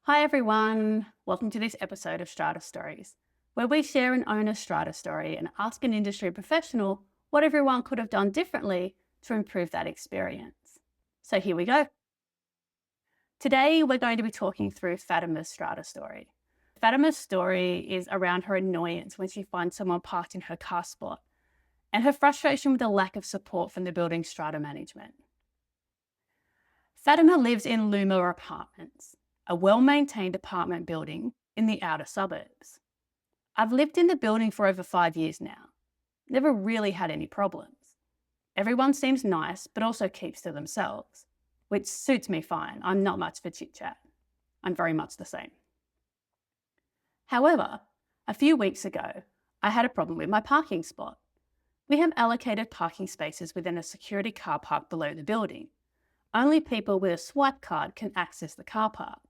Hi everyone, welcome to this episode of Strata Stories, where we share an owner's Strata story and ask an industry professional what everyone could have done differently to improve that experience. So here we go. Today we're going to be talking through Fatima's Strata story. Fatima's story is around her annoyance when she finds someone parked in her car spot and her frustration with the lack of support from the building's Strata Management. Fatima lives in Luma Apartments, a well-maintained apartment building in the outer suburbs. I've lived in the building for over 5 years now. Never really had any problems. Everyone seems nice, but also keeps to themselves, which suits me fine. I'm not much for chit-chat. I'm very much the same. However, a few weeks ago, I had a problem with my parking spot. We have allocated parking spaces within a security car park below the building. Only people with a swipe card can access the car park.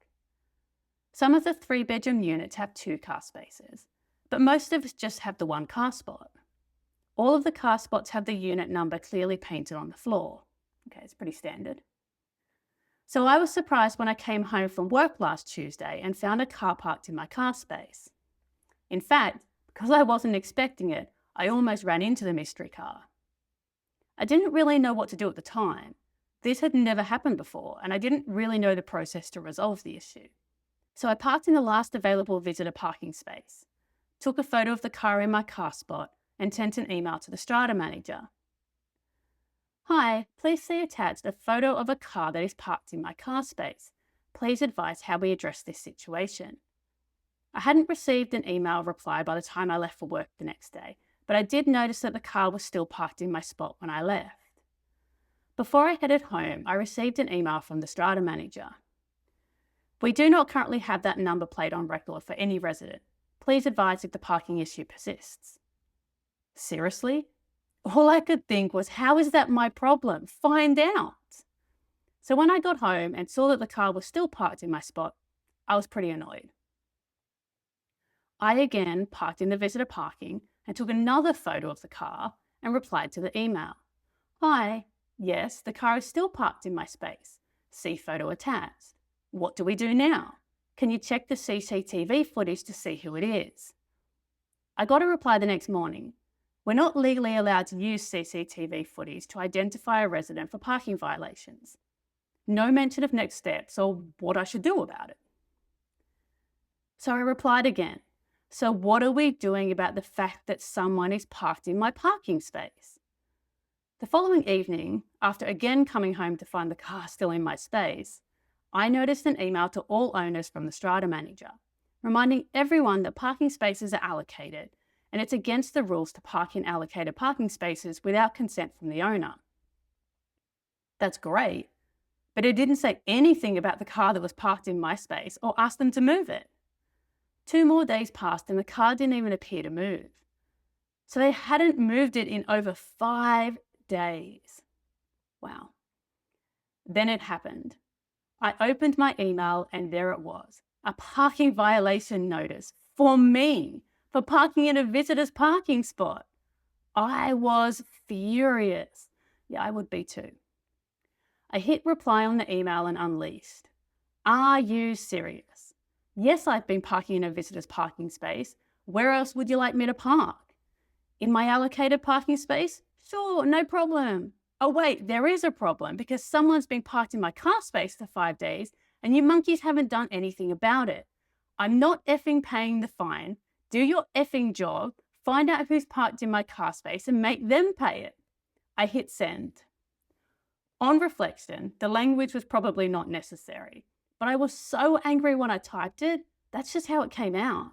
Some of the 3-bedroom units have 2 car spaces, but most of us just have the 1 car spot. All of the car spots have the unit number clearly painted on the floor. Okay, it's pretty standard. So I was surprised when I came home from work last Tuesday and found a car parked in my car space. In fact, because I wasn't expecting it, I almost ran into the mystery car. I didn't really know what to do at the time. This had never happened before, and I didn't really know the process to resolve the issue. So I parked in the last available visitor parking space, took a photo of the car in my car spot, and sent an email to the Strata manager. Hi, please see attached a photo of a car that is parked in my car space. Please advise how we address this situation. I hadn't received an email reply by the time I left for work the next day, but I did notice that the car was still parked in my spot when I left. Before I headed home, I received an email from the Strata manager. We do not currently have that number plate on record for any resident. Please advise if the parking issue persists. Seriously? All I could think was, how is that my problem? Find out. So when I got home and saw that the car was still parked in my spot, I was pretty annoyed. I again parked in the visitor parking and took another photo of the car and replied to the email. Hi, yes, the car is still parked in my space. See photo attached. What do we do now? Can you check the CCTV footage to see who it is? I got a reply the next morning. We're not legally allowed to use CCTV footage to identify a resident for parking violations. No mention of next steps or what I should do about it. So I replied again. So what are we doing about the fact that someone is parked in my parking space? The following evening, after again coming home to find the car still in my space, I noticed an email to all owners from the Strata manager, reminding everyone that parking spaces are allocated and it's against the rules to park in allocated parking spaces without consent from the owner. That's great, but it didn't say anything about the car that was parked in my space or ask them to move it. 2 more days passed and the car didn't even appear to move. So they hadn't moved it in over 5 days. Wow. Then it happened. I opened my email and there it was, a parking violation notice for me for parking in a visitor's parking spot. I was furious. Yeah, I would be too. I hit reply on the email and unleashed. Are you serious? Yes, I've been parking in a visitor's parking space. Where else would you like me to park? In my allocated parking space? Sure, no problem. Oh wait, there is a problem because someone's been parked in my car space for 5 days and you monkeys haven't done anything about it. I'm not effing paying the fine. Do your effing job, find out who's parked in my car space and make them pay it. I hit send. On reflection, the language was probably not necessary, but I was so angry when I typed it, that's just how it came out.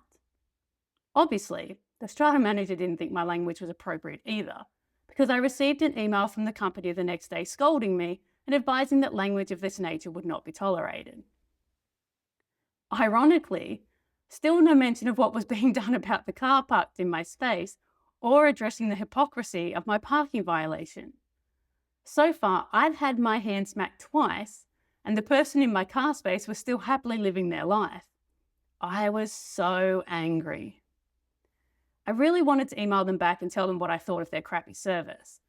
Obviously, the Strata manager didn't think my language was appropriate either, because I received an email from the company the next day scolding me and advising that language of this nature would not be tolerated. Ironically, still no mention of what was being done about the car parked in my space or addressing the hypocrisy of my parking violation. So far, I've had my hand smacked twice and the person in my car space was still happily living their life. I was so angry. I really wanted to email them back and tell them what I thought of their crappy service.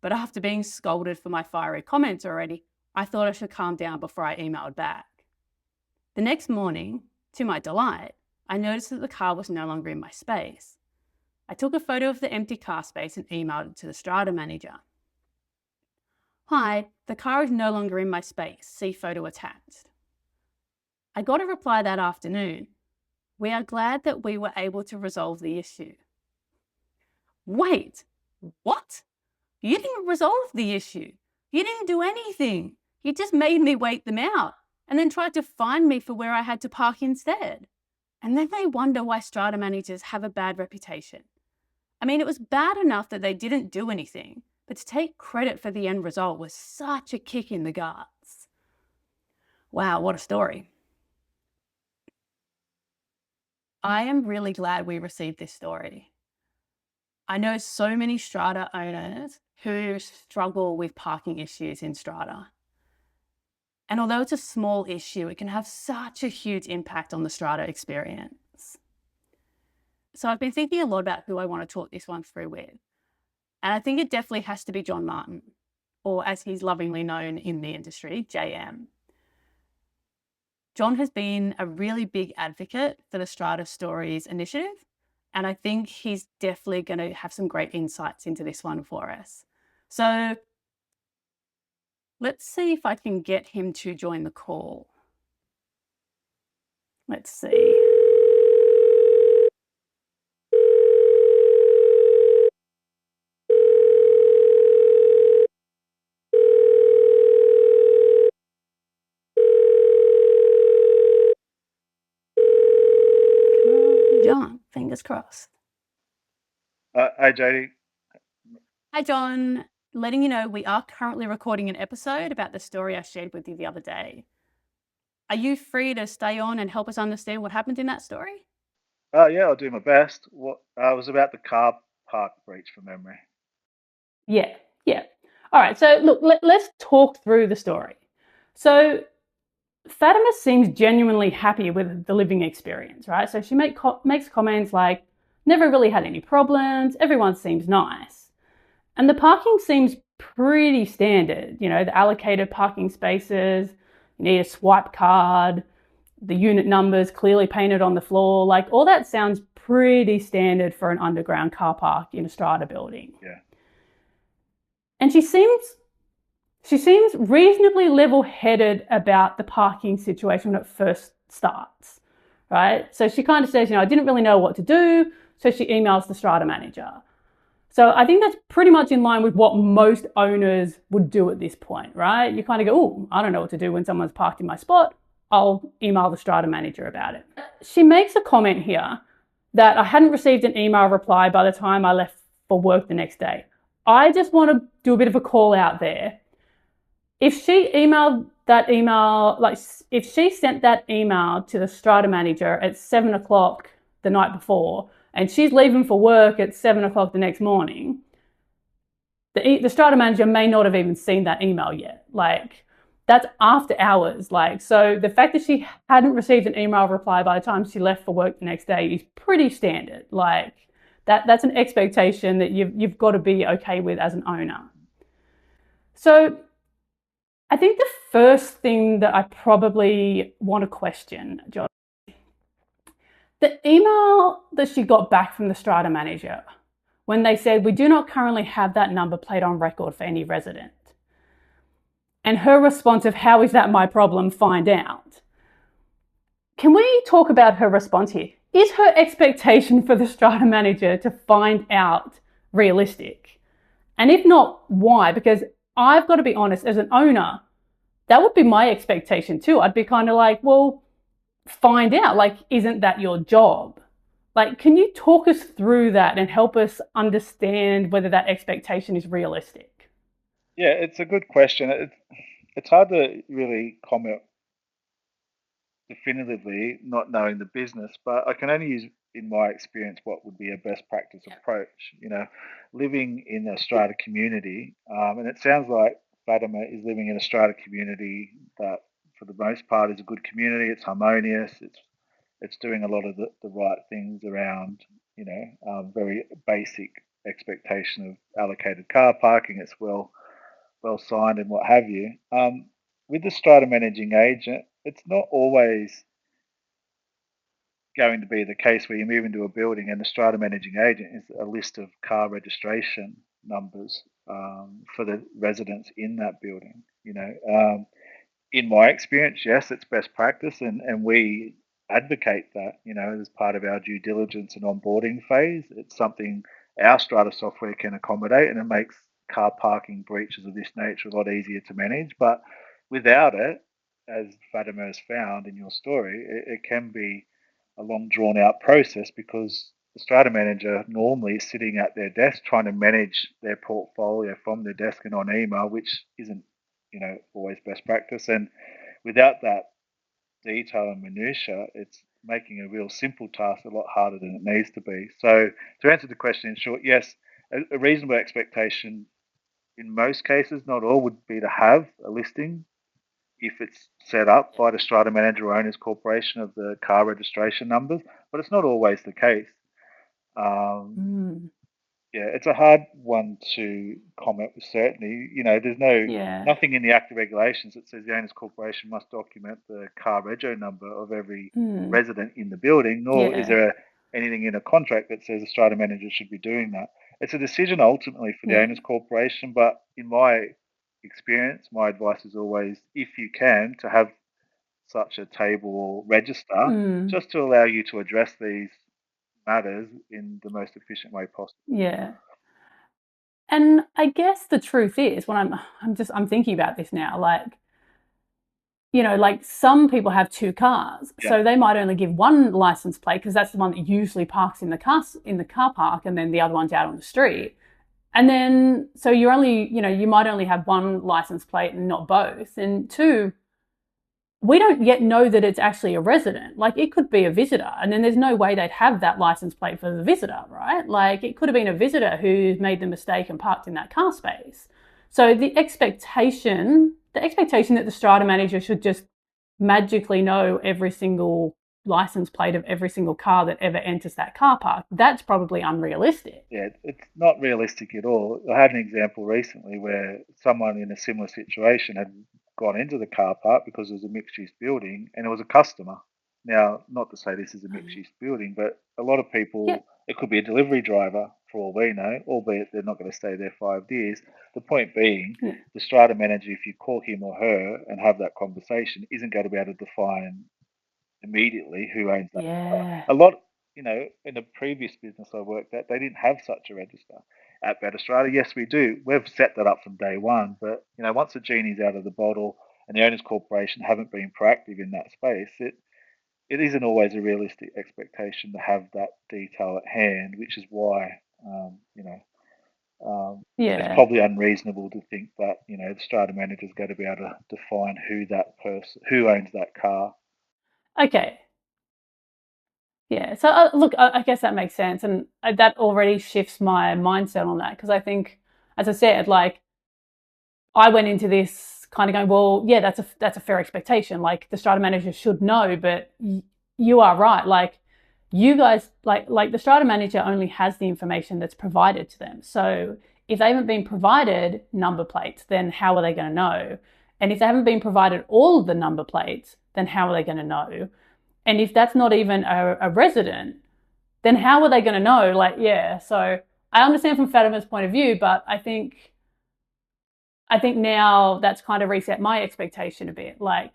But after being scolded for my fiery comments already, I thought I should calm down before I emailed back. The next morning, to my delight, I noticed that the car was no longer in my space. I took a photo of the empty car space and emailed it to the Strata manager. Hi, the car is no longer in my space. See photo attached. I got a reply that afternoon. We are glad that we were able to resolve the issue. Wait, what? You didn't resolve the issue. You didn't do anything. You just made me wait them out and then tried to find me for where I had to park instead. And then they wonder why strata managers have a bad reputation. I mean, it was bad enough that they didn't do anything, but to take credit for the end result was such a kick in the guts. Wow, what a story. I am really glad we received this story. I know so many strata owners who struggle with parking issues in strata. And although it's a small issue, it can have such a huge impact on the strata experience. So I've been thinking a lot about who I want to talk this one through with. And I think it definitely has to be John Martin, or as he's lovingly known in the industry, JM. John has been a really big advocate for the Strata Stories initiative, and I think he's definitely going to have some great insights into this one for us. So let's see if I can get him to join the call. Let's see. John, fingers crossed. Hi, JD. Hi, John. Letting you know we are currently recording an episode about the story I shared with you the other day. Are you free to stay on and help us understand what happened in that story? Yeah, I'll do my best. What was about the car park breach from memory. Yeah, yeah. All right, so look, let's talk through the story. So Fatima seems genuinely happy with the living experience, right? So she makes comments like, never really had any problems, everyone seems nice. And the parking seems pretty standard, you know, the allocated parking spaces, you need a swipe card, the unit numbers clearly painted on the floor, like all that sounds pretty standard for an underground car park in a strata building. Yeah. And she seems reasonably level-headed about the parking situation when it first starts, right? So she kind of says, you know, I didn't really know what to do, so she emails the strata manager. So I think that's pretty much in line with what most owners would do at this point, right? You kind of go, oh, I don't know what to do when someone's parked in my spot. I'll email the strata manager about it. She makes a comment here that I hadn't received an email reply by the time I left for work the next day. I just want to do a bit of a call out there. If she emailed that email, like if she sent that email to the strata manager at 7 o'clock the night before, and she's leaving for work at 7 o'clock the next morning, the strata manager may not have even seen that email yet. Like, that's after hours. Like, so the fact that she hadn't received an email reply by the time she left for work the next day is pretty standard. Like, that's an expectation that you've got to be okay with as an owner. So I think the first thing that I probably want to question, John, the email that she got back from the strata manager when they said, we do not currently have that number plate on record for any resident. And her response of, how is that my problem? Find out. Can we talk about her response here? Is her expectation for the strata manager to find out realistic? And if not, why? Because I've got to be honest, as an owner, that would be my expectation too. I'd be kind of like, well, find out, like, isn't that your job? Like, can you talk us through that and help us understand whether that expectation is realistic? Yeah, it's a good question. It's hard to really comment definitively, not knowing the business, but I can only use in my experience what would be a best practice approach. Living in a strata community, and it sounds like Fatima is living in a strata community that, for the most part, is a good community. It's harmonious. It's doing a lot of the right things around, very basic expectation of allocated car parking. It's well signed and what have you. With the strata managing agent, it's not always going to be the case where you move into a building and the strata managing agent is a list of car registration numbers for the residents in that building. In my experience, yes, it's best practice, and we advocate that, as part of our due diligence and onboarding phase. It's something our Strata software can accommodate, and it makes car parking breaches of this nature a lot easier to manage. But without it, as Fatima has found in your story, it can be a long drawn out process because the Strata manager normally is sitting at their desk trying to manage their portfolio from their desk and on email, which isn't, always best practice. And without that detail and minutia, it's making a real simple task a lot harder than it needs to be. So to answer the question in short, yes, a reasonable expectation in most cases, not all, would be to have a listing if it's set up by the strata manager or owners corporation of the car registration numbers, but it's not always the case. Um, Mm. Yeah, it's a hard one to comment with certainty. There's Yeah. nothing in the Act of Regulations that says the owners corporation must document the car rego number of every Mm. resident in the building, nor is Yeah. there anything in a contract that says the strata manager should be doing that. It's a decision ultimately for the Yeah. owners corporation, but in my experience, my advice is always, if you can, to have such a table or register, Mm. just to allow you to address these matters in the most efficient way possible. Yeah. And I guess the truth is, when I'm thinking about this now, like, like some people have two cars, Yeah. so they might only give one license plate because that's the one that usually parks in the car park, and then the other one's out on the street. And then so you're only, you might only have one license plate and not both. And two, we don't yet know that it's actually a resident. Like it could be a visitor, and then there's no way they'd have that license plate for the visitor, right? Like it could have been a visitor who made the mistake and parked in that car space. So the expectation that the strata manager should just magically know every single license plate of every single car that ever enters that car park, that's probably unrealistic. Yeah, it's not realistic at all. I had an example recently where someone in a similar situation had gone into the car park because it was a mixed use building and it was a customer. Now, not to say this is a mixed use building, but a lot of Yeah, people, it could be a delivery driver for all we know, albeit they're not going to stay there 5 years. The point being, yeah, the strata manager, if you call him or her and have that conversation, isn't going to be able to define immediately who owns that car. yeah, A lot, in the previous business I worked at, they didn't have such a register. At Bad Australia, yes, we do. We've set that up from day one, but once the genie's out of the bottle and the owners corporation haven't been proactive in that space, it isn't always a realistic expectation to have that detail at hand, which is why um, you know it's yeah. probably unreasonable to think that the strata manager is going to be able to define who owns that car. Okay. Yeah. So look, I guess that makes sense, and that already shifts my mindset on that because I think, as I said, like I went into this kind of going, well, yeah, that's a fair expectation. Like the strata manager should know, but you are right. Like you guys, like the strata manager only has the information that's provided to them. So if they haven't been provided number plates, then how are they going to know? And if they haven't been provided all of the number plates, then how are they going to know? And if that's not even a resident, then how are they going to know? Like, yeah. So I understand from Fatima's point of view, but I think now that's kind of reset my expectation a bit. Like,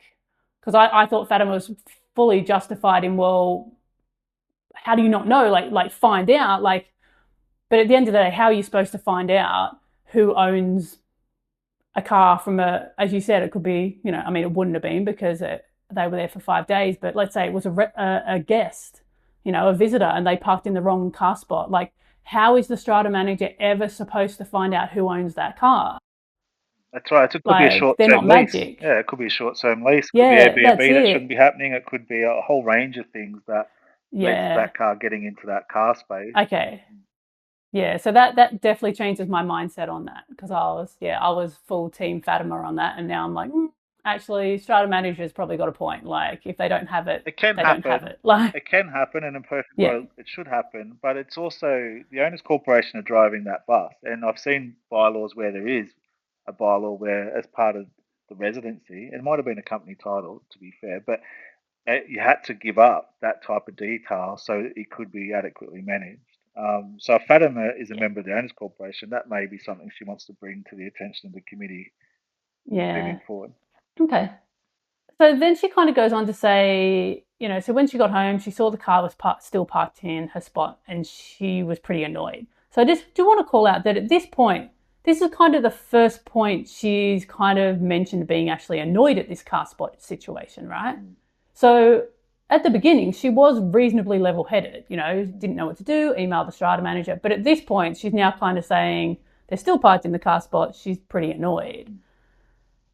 because I thought Fatima was fully justified in, well, how do you not know? Like find out. Like, but at the end of the day, how are you supposed to find out who owns a car from as you said, it could be, I mean, it wouldn't have been because they were there for 5 days, but let's say it was a guest, a visitor, and they parked in the wrong car spot. Like, how is the strata manager ever supposed to find out who owns that car? That's right. It could be a Like, they're short-term not lease. magic. Yeah, it could be a short-term lease. It could be Yeah, that's Airbnb that shouldn't it. be happening. It could be a whole range of things that leads to Yeah. that car getting into that car space. Okay. Yeah. So that definitely changes my mindset on that because I was full team Fatima on that, and now I'm like, actually, strata manager's probably got a point. Like, if they don't have it, It can they don't have happen. it. Like, It can happen, and in a perfect yeah, world, it should happen. But it's also the owners' corporation are driving that bus, and I've seen bylaws where there is a bylaw where, as part of the residency. It might have been a company title, to be fair, but you had to give up that type of detail so that it could be adequately managed. So if Fatima is a Yeah. member of the owners corporation, that may be something she wants to bring to the attention of the committee Yeah. moving forward. Okay. So then she kind of goes on to say, so when she got home, she saw the car was still parked in her spot and she was pretty annoyed. So I just do want to call out that at this point, this is kind of the first point she's kind of mentioned being actually annoyed at this car spot situation, right? Mm, So at the beginning, she was reasonably level headed, didn't know what to do, emailed the strata manager. But at this point, she's now kind of saying they're still parked in the car spot. She's pretty annoyed. mm,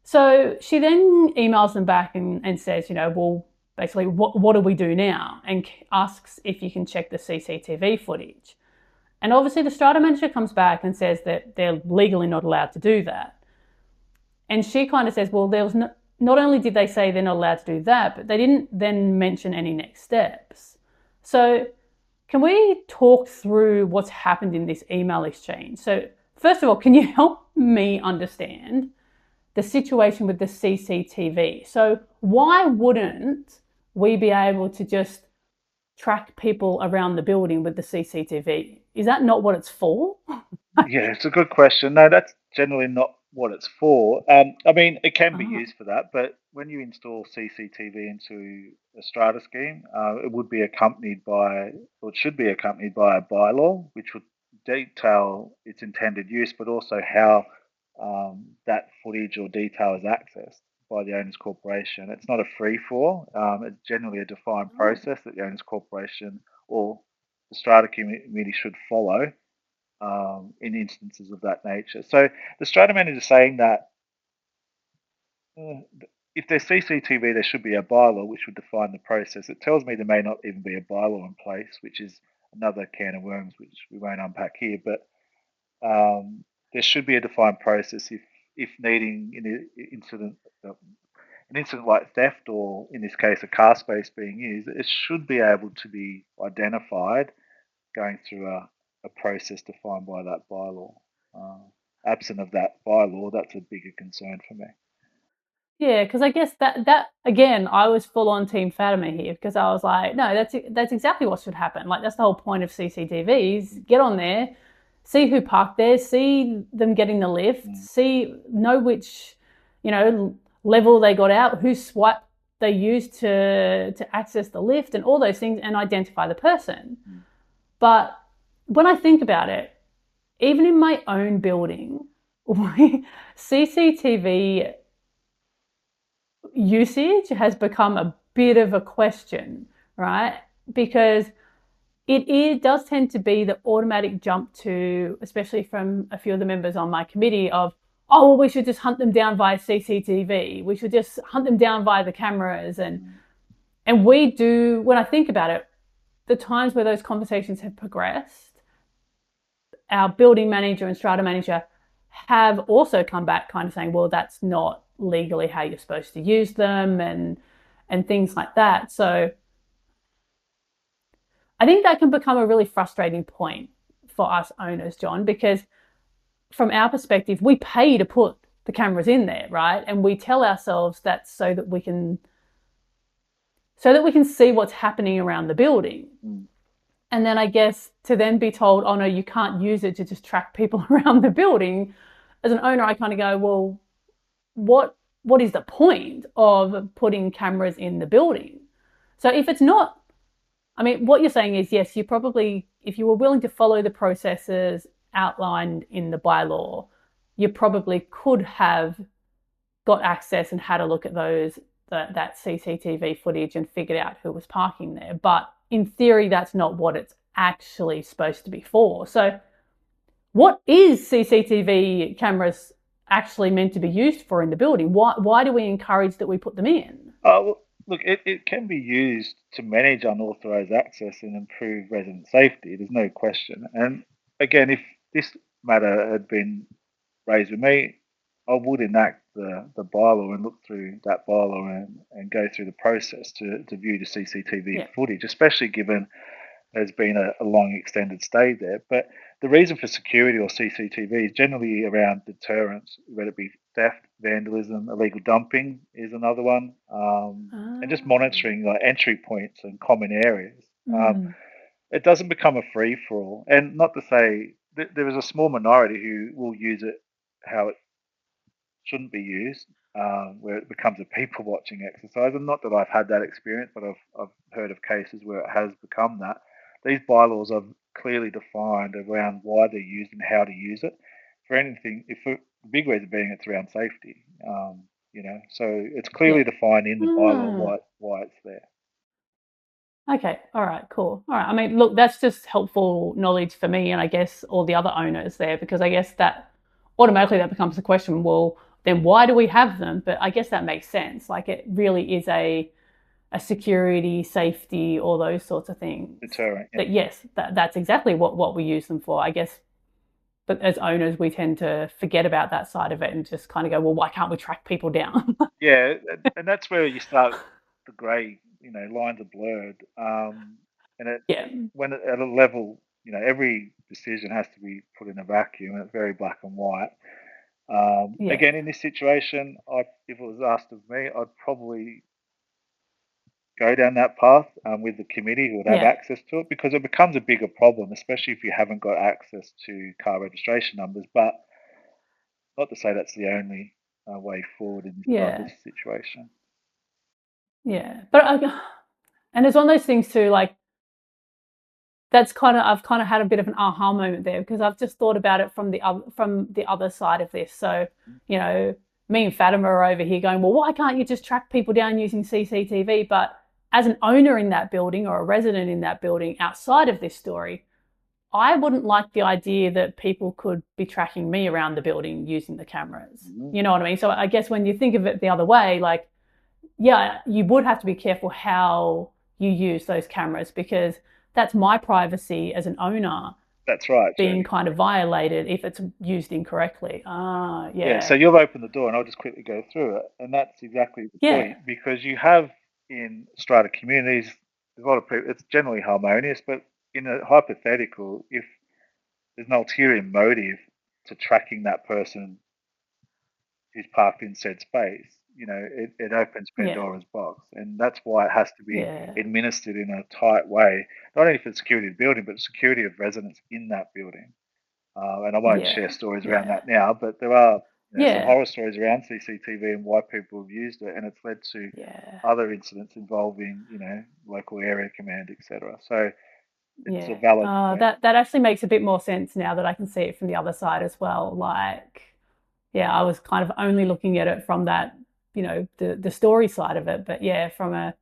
So she then emails them back and says, well, basically, what do we do now? And asks if you can check the CCTV footage. And obviously, the strata manager comes back and says that they're legally not allowed to do that. And she kind of says, well, there was not only did they say they're not allowed to do that, but they didn't then mention any next steps. So, can we talk through what's happened in this email exchange? So, first of all, can you help me understand the situation with the CCTV? So, why wouldn't we be able to just track people around the building with the CCTV? Is that not what it's for? Yeah, it's a good question. No, that's generally not what it's for. I mean, it can be Oh, used for that, but when you install CCTV into a strata scheme, it would be accompanied by, or it should be accompanied by a bylaw, which would detail its intended use, but also how that footage or detail is accessed by the owners corporation. It's not a free for. It's generally a defined oh. process that the owners corporation or the strata committee should follow in instances of that nature. So the strata manager is saying that uh, if there's CCTV, there should be a bylaw which would define the process. It tells me there may not even be a bylaw in place, which is another can of worms which we won't unpack here. But there should be a defined process if needing in an incident like theft or in this case a car space being used, it should be able to be identified going through a process defined by that bylaw. Uh, Absent of that bylaw, that's a bigger concern for me. Yeah, because I guess that again, I was full on Team Fatima here because I was like, no, that's exactly what should happen. Like that's the whole point of CCTVs. Get on there, see who parked there, see them getting the lift, Mm, know which, level they got out, whose swipe they used to access the lift, and all those things, and identify the person. mm, But when I think about it, even in my own building, CCTV usage has become a bit of a question, right? Because it does tend to be the automatic jump to, especially from a few of the members on my committee, of, oh, well, we should just hunt them down via CCTV. We should just hunt them down via the cameras. mm, And we do, when I think about it, the times where those conversations have progressed, our building manager and strata manager have also come back kind of saying, well, that's not legally how you're supposed to use them and things like that. So I think that can become a really frustrating point for us owners, John, because from our perspective, we pay to put the cameras in there, right? And we tell ourselves that so that we can see what's happening around the building. mm. And then I guess to then be told, oh no, you can't use it to just track people around the building. As an owner, I kind of go, well, what is the point of putting cameras in the building? So if it's not, I mean, what you're saying is yes, you probably, if you were willing to follow the processes outlined in the bylaw, you probably could have got access and had a look at that CCTV footage and figured out who was parking there. But in theory, that's not what it's actually supposed to be for. So, what is CCTV cameras actually meant to be used for in the building? Why do we encourage that we put them in? Well, look, it can be used to manage unauthorized access and improve resident safety. There's no question. And again, if this matter had been raised with me, I would enact the bylaw and look through that bylaw and go through the process to view the CCTV Yeah. footage, especially given there's been a long extended stay there. But the reason for security or CCTV is generally around deterrence, whether it be theft, vandalism, illegal dumping is another one, and just monitoring like entry points and common areas. Um, Mm. it doesn't become a free for all, and not to say there is a small minority who will use it how it shouldn't be used, where it becomes a people watching exercise. And not that I've had that experience, but I've heard of cases where it has become that. These bylaws are clearly defined around why they're used and how to use it. For anything, if the big reason being it's around safety, so it's clearly Yeah. defined in the bylaw Ah. why it's there. Okay. All right. Cool. All right. I mean, look, that's just helpful knowledge for me, and I guess all the other owners there, because I guess that automatically that becomes the question. Well, then why do we have them? But I guess that makes sense. Like it really is a security, safety, all those sorts of things. Deterrent, yeah. That yes, that's exactly what we use them for. I guess. But as owners, we tend to forget about that side of it and just kind of go, well, why can't we track people down? Yeah, and that's where you start the grey, lines are blurred. And Yeah. when at a level, every decision has to be put in a vacuum, and it's very black and white. Yeah. Again, in this situation, if it was asked of me, I'd probably go down that path with the committee who would have Yeah. access to it, because it becomes a bigger problem, especially if you haven't got access to car registration numbers. But not to say that's the only way forward in this type of Yeah. situation. Yeah. And it's one of those things too, like that's kind of I've kind of had a bit of an aha moment there because I've just thought about it from the other side of this. So, you know, me and Fatima are over here going, well, why can't you just track people down using CCTV? But as an owner in that building or a resident in that building outside of this story, I wouldn't like the idea that people could be tracking me around the building using the cameras. Mhm. You know what I mean? So I guess when you think of it the other way, like, yeah, you would have to be careful how you use those cameras because that's my privacy as an owner That's right, being Jody. kind of violated if it's used incorrectly. Ah, Yeah, so yeah. you've opened the door, and I'll just quickly go through it. And that's exactly the Yeah. point, because you have in strata communities, there's a lot of people, it's generally harmonious, but in a hypothetical, if there's an ulterior motive to tracking that person who's parked in said space, it opens Yeah. Pandora's box. And that's why it has to be Yeah. administered in a tight way, not only for the security of the building, but the security of residents in that building. And I won't share Yeah. stories around Yeah. that now, but there are some Yeah. horror stories around CCTV and why people have used it, and it's led to Yeah. other incidents involving local area command, etc. So it's a Yeah. valid point. That actually makes a bit more sense now that I can see it from the other side as well. Like, yeah, I was kind of only looking at it from that, the story side of it. But yeah, from a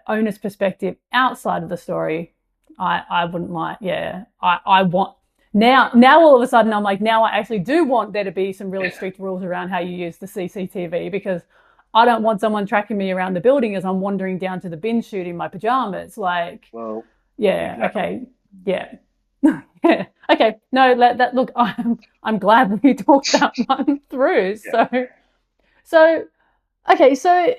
owner's perspective outside of the story, I wouldn't like. Yeah, I want now all of a sudden I'm like now I actually do want there to be some really strict rules around how you use the CCTV because I don't want someone tracking me around the building as I'm wandering down to the bin chute in my pajamas. Like, Well, yeah, exactly. okay, yeah. Yeah. Okay. No, that look, I'm glad we talked that one through. Yeah. So okay, so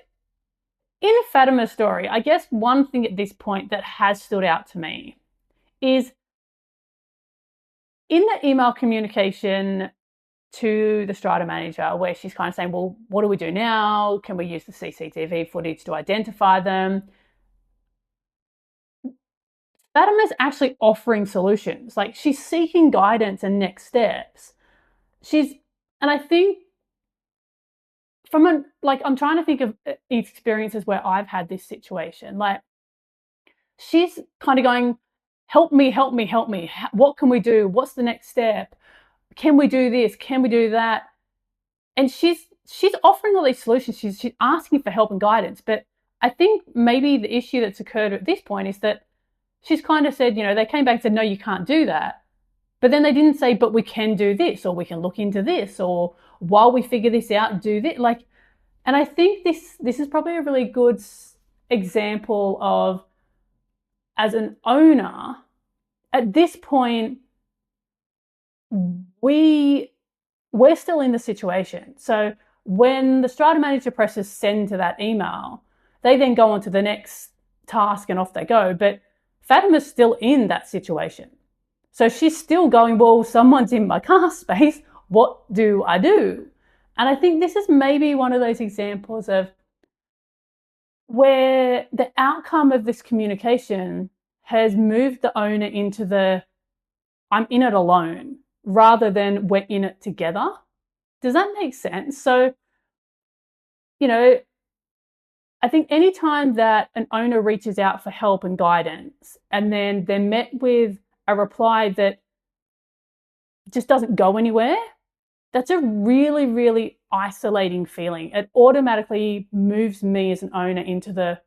in Fatima's story, I guess one thing at this point that has stood out to me is in the email communication to the strata manager, where she's kind of saying, well, what do we do now? Can we use the CCTV footage to identify them? Fatima's actually offering solutions. Like she's seeking guidance and next steps. She's, and I think I'm trying to think of experiences where I've had this situation. Like she's kind of going, help me, help me, help me. What can we do? What's the next step? Can we do this? Can we do that? And she's offering all these solutions. She's asking for help and guidance. But I think maybe the issue that's occurred at this point is that she's kind of said, they came back and said, no, you can't do that. But then they didn't say, but we can do this, or we can look into this, or while we figure this out, do this. Like, and I think this is probably a really good example of, as an owner, at this point, we're still in the situation. So when the strata manager presses send to that email, they then go on to the next task and off they go. But Fatima's still in that situation. So she's still going, well, someone's in my car space. What do I do? And I think this is maybe one of those examples of where the outcome of this communication has moved the owner into the I'm in it alone rather than we're in it together. Does that make sense? So, you know, I think anytime that an owner reaches out for help and guidance and then they're met with a reply that just doesn't go anywhere, that's a really, really isolating feeling. It automatically moves me as an owner into the,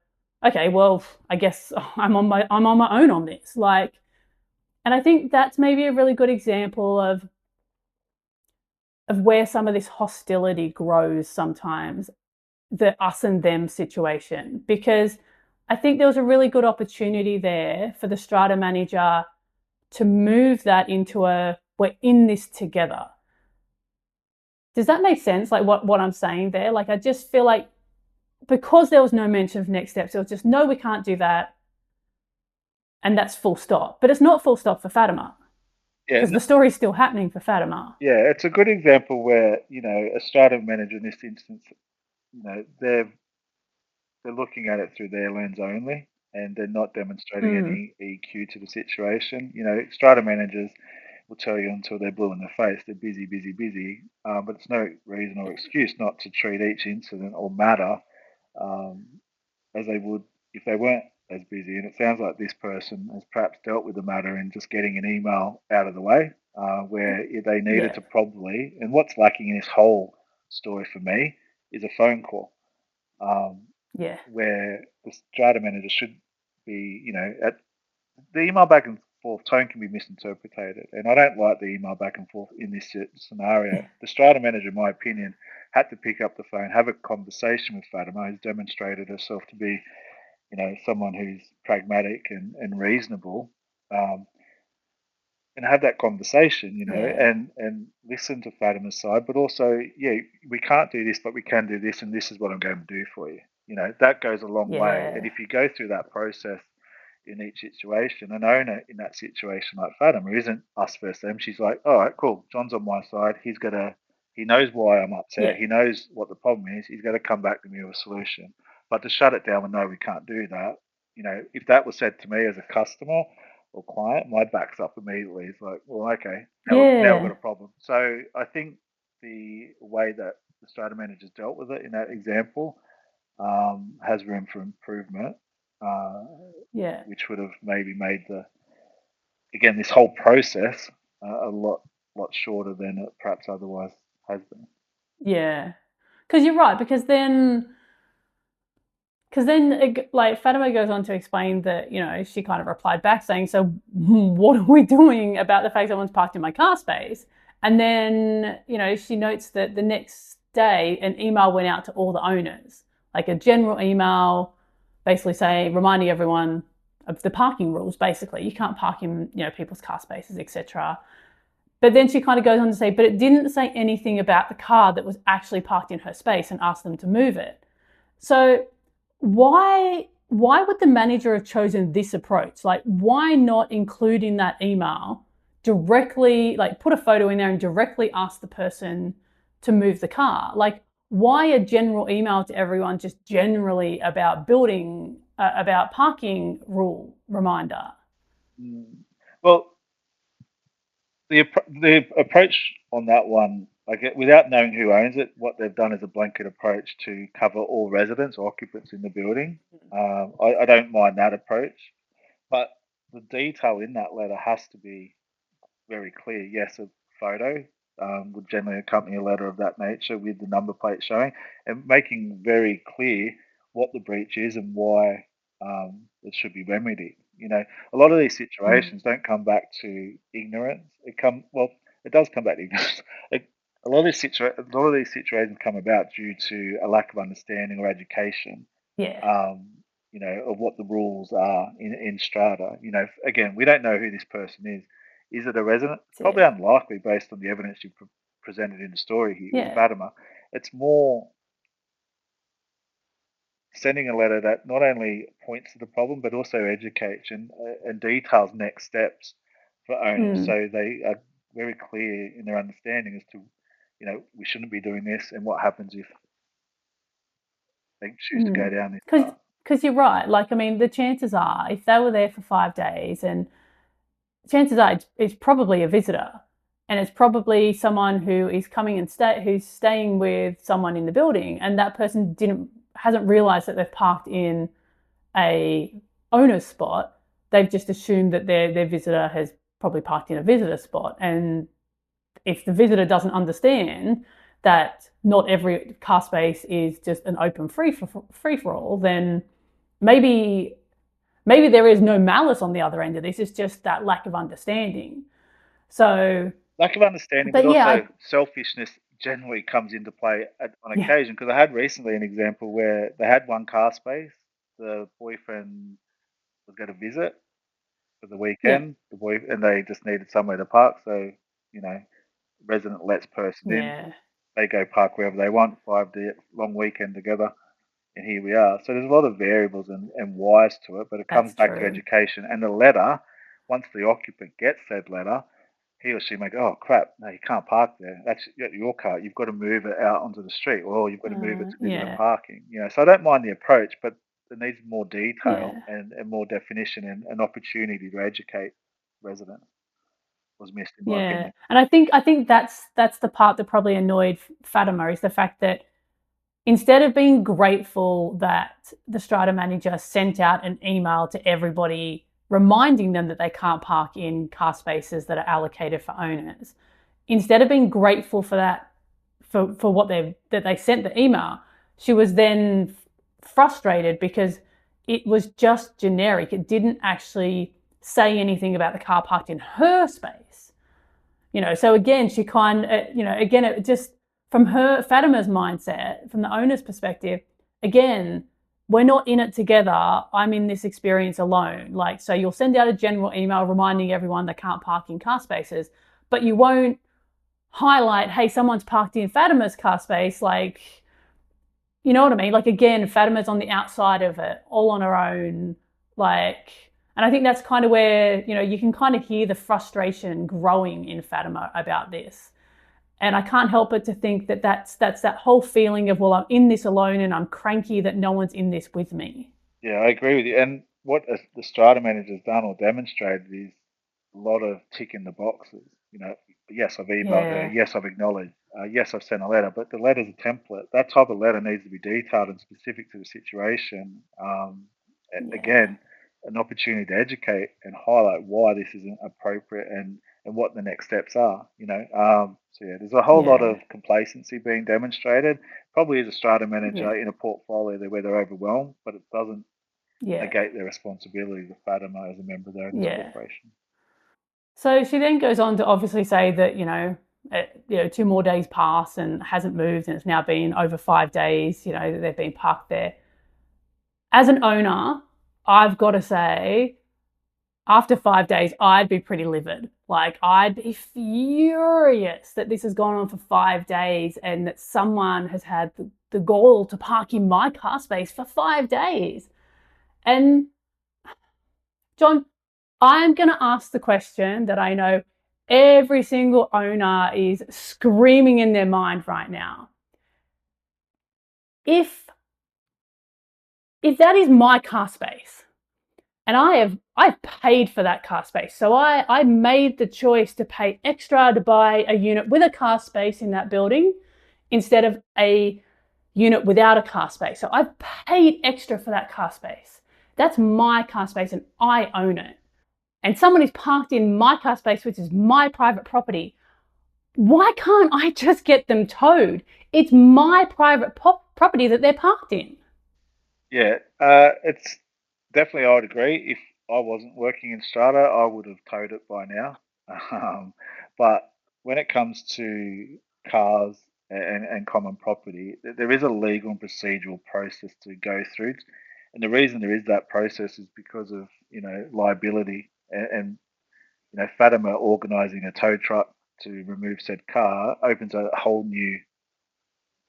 okay, well, I guess I'm on my own on this. Like, and I think that's maybe a really good example of where some of this hostility grows sometimes, the us and them situation, because I think there was a really good opportunity there for the strata manager to move that into a we're in this together. Does that make sense? Like what I'm saying there? Like I just feel like because there was no mention of next steps, it was just no, we can't do that, and that's full stop. But it's not full stop for Fatima Yeah, because the story's still happening for Fatima. yeah, it's a good example where a strata manager in this instance, they're looking at it through their lens only, and they're not demonstrating Mm, any EQ to the situation. Strata managers will tell you until they're blue in the face they're busy, busy, busy, but it's no reason or excuse not to treat each incident or matter um, as they would if they weren't as busy. And it sounds like this person has perhaps dealt with the matter in just getting an email out of the way, where they needed yeah, to probably. And what's lacking in this whole story for me is a phone call. Um, yeah, where the strata manager should be, at the email back and forth tone can be misinterpreted, and I don't like the email back and forth in this scenario. The strata manager, in my opinion, had to pick up the phone, have a conversation with Fatima, who's demonstrated herself to be, someone who's pragmatic and reasonable, um, and have that conversation, yeah, and listen to Fatima's side, but also, yeah, we can't do this, but we can do this, and this is what I'm going to do for you. That goes a long way. And yeah, if you go through that process in each situation, an owner in that situation like Fatima isn't us versus them. She's like, all right, cool. John's on my side. He knows why I'm upset. yeah, He knows what the problem is. He's going to come back to me with a solution. But to shut it down and no, we can't do that. If that was said to me as a customer or client, my back's up immediately. It's like, well, okay, now we've got yeah, a problem. So I think the way that the strata managers dealt with it in that example has room for improvement, uh, yeah, which would have maybe made this whole process a lot shorter than it perhaps otherwise has been. yeah. Because you're right. Because then, like Fatima goes on to explain that she kind of replied back saying, "So, what are we doing about the fact someone's parked in my car space?" And then she notes that the next day an email went out to all the owners, like a general email, basically saying reminding everyone of the parking rules. Basically, you can't park in people's car spaces, etc. But then she kind of goes on to say, but it didn't say anything about the car that was actually parked in her space and asked them to move it. So why would the manager have chosen this approach? Like why not include in that email directly, like put a photo in there and directly ask the person to move the car? Like why a general email to everyone just generally about building about parking rule reminder? Mm. Well, the approach on that one, I get without knowing who owns it, what they've done is a blanket approach to cover all residents or occupants in the building. I don't mind that approach, but the detail in that letter has to be very clear. Yes, a photo would generally accompany a letter of that nature with the number plate showing and making very clear what the breach is and why it should be remedied. A lot of these Mm. situations don't come back to ignorance. It does come back to ignorance. It, a lot of these situations come about due to a lack of understanding or education Yeah, um, of what the rules are in Strata. Again, we don't know who this person is. Is it a resident? It's that's probably it. unlikely based on the evidence you presented in the story here with Yeah, Fatima. It's more sending a letter that not only points to the problem but also educates and details next steps for owners mm. so they are very clear in their understanding as to we shouldn't be doing this, and what happens if they choose to go Mm. down this Because path. you're right. Like, I mean, the chances are, if they were there for 5 days, and chances are it's probably a visitor, and it's probably someone who is coming and who's staying with someone in the building, and that person didn't hasn't realised that they've parked in a owner's spot. They've just assumed that their visitor has probably parked in a visitor spot, and if the visitor doesn't understand that not every car space is just an open free for all, then maybe there is no malice on the other end of this. It's just that lack of understanding. So, Lack of understanding, but but yeah, also selfishness generally comes into play on yeah, occasion. Because I had recently an example where they had one car space. The boyfriend was going to visit for the yeah, weekend. And they just needed somewhere to park. So, you know, resident lets person in. yeah. They go park wherever they want. 5 day long weekend together, and here we are. So there's a lot of variables and whys to it, but it comes That's back to true. education and the letter. Once the occupant gets said letter, he or she may go, oh crap, no, you can't park there. That's your car. You've got to move it out onto the street, or you've got to move it to visitor Yeah, parking. So I don't mind the approach, but it needs more yeah, detail and more definition and an opportunity to educate residents was missed, in my yeah. opinion. And I think that's the part that probably annoyed Fatima, is the fact that instead of being grateful that the strata manager sent out an email to everybody reminding them that they can't park in car spaces that are allocated for owners, instead of being grateful for that, for what they sent the email, she was then frustrated because it was just generic. It didn't actually say anything about the car parked in her space. So again, she again, it just, from Fatima's mindset, from the owner's perspective, again, we're not in it together. I'm in this experience alone. Like, so you'll send out a general email reminding everyone they can't park in car spaces, but you won't highlight, hey, someone's parked in Fatima's car space. Like, you know what I mean? Like, again, Fatima's on the outside of it, all on her own. Like, and I think that's kind of where, you can kind of hear the frustration growing in Fatima about this. And I can't help but to think that that's that whole feeling of, well, I'm in this alone and I'm cranky that no one's in this with me. Yeah, I agree with you. And what the strata manager's done or demonstrated is a lot of tick in the boxes. Yes, I've emailed her. Yeah, Yes, I've acknowledged. Yes, I've sent a letter. But the letter's a template. That type of letter needs to be detailed and specific to the situation. yeah, Again, an opportunity to educate and highlight why this isn't appropriate and what the next steps are. So yeah, there's a whole lot yeah, of complacency being demonstrated. Probably as a strata yeah, manager in a portfolio where they're overwhelmed, but it doesn't yeah, negate their responsibility to Fatima as a member of the owners yeah. corporation. So she then goes on to obviously say that, 2 more days pass and hasn't moved, and it's now been over 5 days, that they've been parked there. As an owner, I've got to say, after 5 days, I'd be pretty livid. Like, I'd be furious that this has gone on for 5 days and that someone has had the gall to park in my car space for 5 days. And, John, I'm going to ask the question that I know every single owner is screaming in their mind right now. If that is my car space, and I've paid for that car space. So I made the choice to pay extra to buy a unit with a car space in that building instead of a unit without a car space. So I've paid extra for that car space. That's my car space and I own it. And someone is parked in my car space, which is my private property. Why can't I just get them towed? It's my private property that they're parked in. Yeah, it's definitely, I would agree. If I wasn't working in Strata, I would have towed it by now. Um, but when it comes to cars and common property, there is a legal and procedural process to go through. And the reason there is that process is because of, liability and Fatima organising a tow truck to remove said car opens a whole new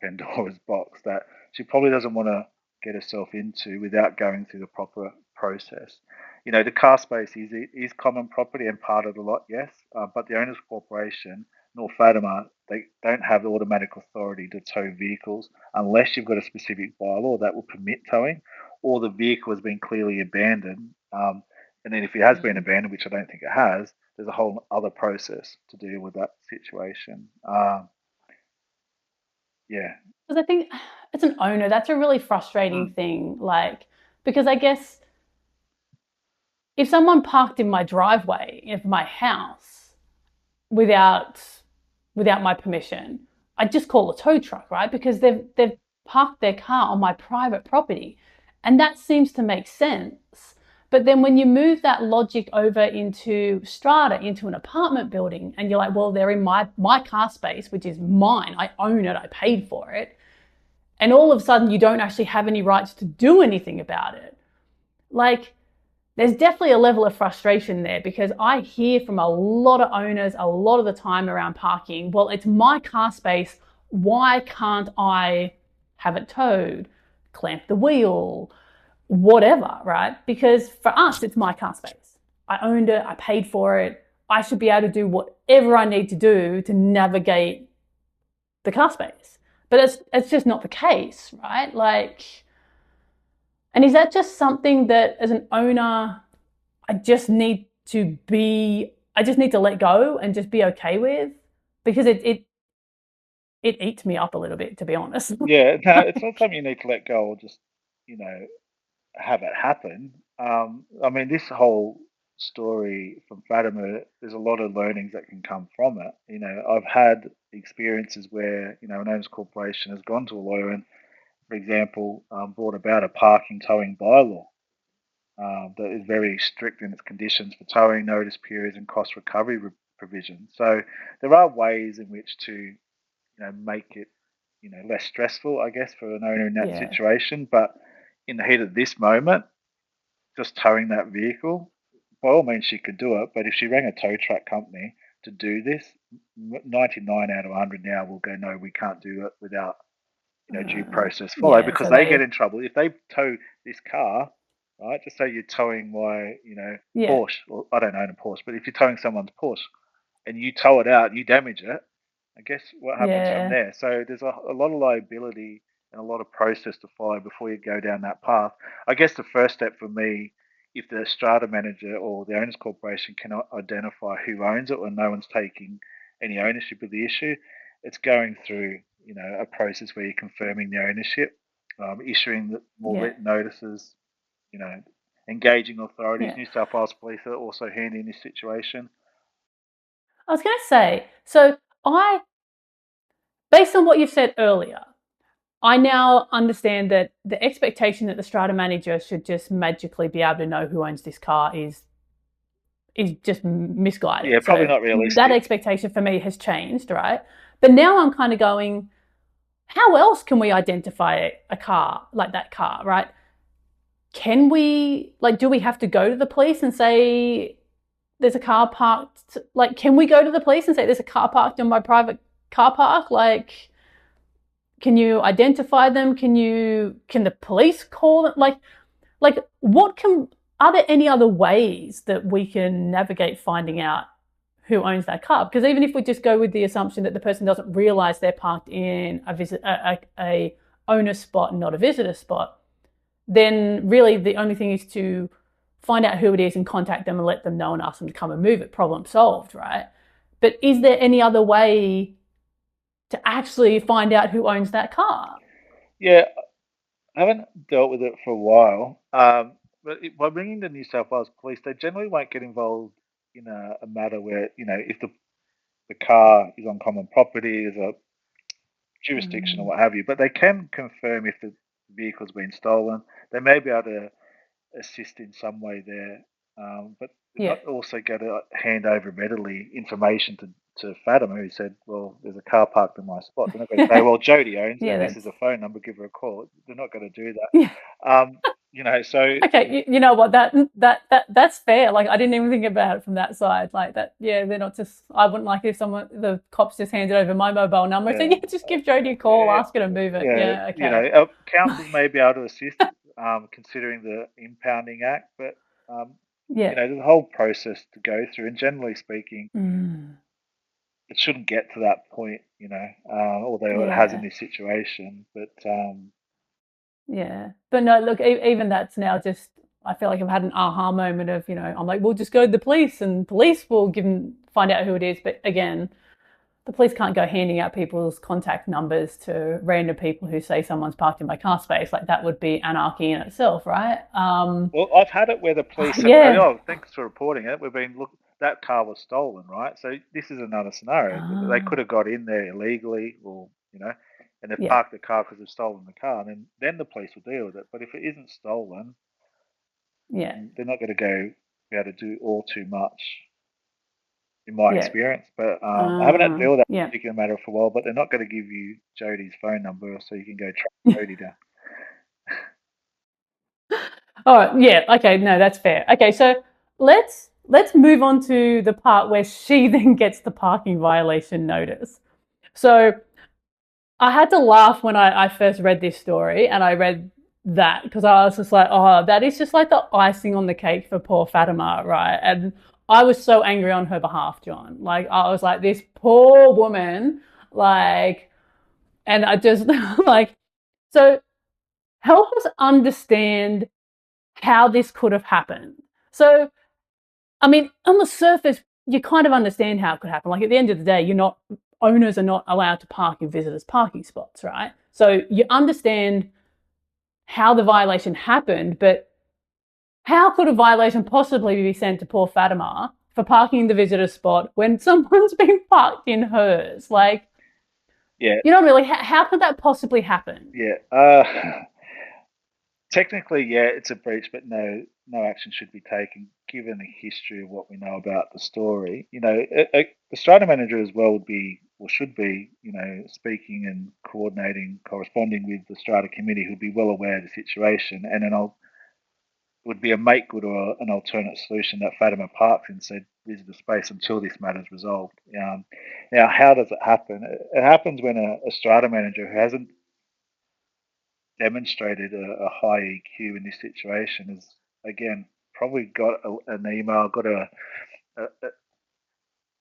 Pandora's box that she probably doesn't want to get herself into without going through the proper process. The car space is common property and part of the lot, yes, but the owners corporation nor Fatima, they don't have automatic authority to tow vehicles unless you've got a specific bylaw that will permit towing, or the vehicle has been clearly abandoned. And then if it has been abandoned, which I don't think it has, there's a whole other process to deal with that situation. Yeah. Because I think as an owner, that's a really frustrating Mm. thing. Like, because I guess if someone parked in my driveway of my house without my permission, I'd just call a tow truck, right? Because they've parked their car on my private property. And that seems to make sense. But then when you move that logic over into strata, into an apartment building, and you're like, well, they're in my car space, which is mine. I own it. I paid for it. And all of a sudden you don't actually have any rights to do anything about it. Like, there's definitely a level of frustration there because I hear from a lot of owners a lot of the time around parking, well, it's my car space. Why can't I have it towed, clamp the wheel, whatever, right? Because for us, it's my car space. I owned it, I paid for it. I should be able to do whatever I need to do to navigate the car space. But it's just not the case, right? Like, and is that just something that as an owner, I just need to let go and just be okay with? Because it eats me up a little bit, to be honest. Yeah, no, it's not something you need to let go or just, you know, have it happen. I mean, this whole story from Fatima, there's a lot of learnings that can come from it. You know, I've had experiences where, an owners corporation has gone to a lawyer and, for example, brought about a parking towing bylaw that is very strict in its conditions for towing, notice periods, and cost recovery provisions. So there are ways in which to, make it, less stressful, I guess, for an owner in that Yeah. situation. But in the heat of this moment, just towing that vehicle, by all means, she could do it. But if she rang a tow truck company to do this, 99 out of 100 now will go, no, we can't do it without, due process follow Yeah. because So they get in trouble. If they tow this car, right, just say you're towing my, yeah. Porsche, or I don't own a Porsche, but if you're towing someone's Porsche and you tow it out and you damage it, I guess what happens from Yeah. there? So there's a lot of liability and a lot of process to follow before you go down that path. I guess the first step for me, if the strata manager or the owners corporation cannot identify who owns it or no one's taking any ownership of the issue, it's going through a process where you're confirming the ownership, issuing more Yeah. written notices, you know, engaging authorities. Yeah. New South Wales Police are also handy in this situation. I was going to say, so based on what you've said earlier, I now understand that the expectation that the strata manager should just magically be able to know who owns this car is just Yeah, misguided. probably So not that realistic. expectation for me has changed, right? But now I'm kind of going, how else can we identify a car like that car, right? Can we, like, do we have to go to the police and say there's a car parked? Like, can we go to the police and say there's a car parked in my private car park? Like, can you identify them? Can the police call them? Like, are there any other ways that we can navigate finding out who owns that car? Because even if we just go with the assumption that the person doesn't realize they're parked in a owner spot and not a visitor spot, then really the only thing is to find out who it is and contact them and let them know and ask them to come and move it. Problem solved, right? But is there any other way to actually find out who owns that car? Yeah, I haven't dealt with it for a while. But by bringing the New South Wales Police, they generally won't get involved in a matter where, if the car is on common property, is a jurisdiction or Mm, what have you. But they can confirm if the vehicle's been stolen. They may be able to assist in some way there. But they're yeah, not also going to hand over readily information to Fatima, who said, well, there's a car parked in my spot. They're not going to say, well, Jody owns it yeah, and this is that's a phone number, give her a call. They're not going to do yeah. that. So Okay, you know what? That's fair. Like, I didn't even think about it from that side. Like that, yeah. They're not just. I wouldn't like if the cops just handed over my mobile number and said, yeah, "Yeah, just give Jodie a call, yeah, ask her to move it." yeah, Yeah, okay. councils may be able to assist, considering the impounding act, but Yeah. there's a whole process to go through. And generally speaking, Mm. it shouldn't get to that point, although it has in Yeah. this situation. But Yeah. But no, look, even that's now just, I feel like I've had an aha moment of, I'm like, we'll just go to the police and police will find out who it is. But again, the police can't go handing out people's contact numbers to random people who say someone's parked in my car space. Like that would be anarchy in itself, right? well, I've had it where the police have said, Yeah. "Oh, thanks for reporting it. We've been look that car was stolen, right?" So this is another scenario. They could Ah, have got in there illegally, or and they've yeah. parked the car because they've stolen the car, and then the police will deal with it. But if it isn't stolen, Yeah. they're not going to be able to do all too much, in my Yeah. experience. But I haven't had to deal with that Yeah. particular matter for a while. But they're not going to give you Jodie's phone number so you can go track Jodie down. All right. Yeah. Okay. No, that's fair. Okay. So let's move on to the part where she then gets the parking violation notice. So I had to laugh when I first read this story and I read that because I was just like, oh, that is just like the icing on the cake for poor Fatima, right? And I was so angry on her behalf, John. Like, I was like, this poor woman, like, and I just like, so help us understand how this could have happened. So, I mean, on the surface, you kind of understand how it could happen. Like at the end of the day, owners are not allowed to park in visitors' parking spots, right? So you understand how the violation happened, but how could a violation possibly be sent to poor Fatima for parking in the visitor spot when someone's been parked in hers? Like, Yeah, really, how could that possibly happen? yeah. Technically, yeah, it's a breach, but no action should be taken given the history of what we know about the story. The strata manager as well would be, or should be, speaking and coordinating, corresponding with the strata committee, who'd be well aware of the situation, and would be a make good or an alternate solution that Fatima Parks in said visit the space until this matter is resolved. Now, how does it happen? It happens when a strata manager who hasn't demonstrated a high EQ in this situation has again probably got an email, got a,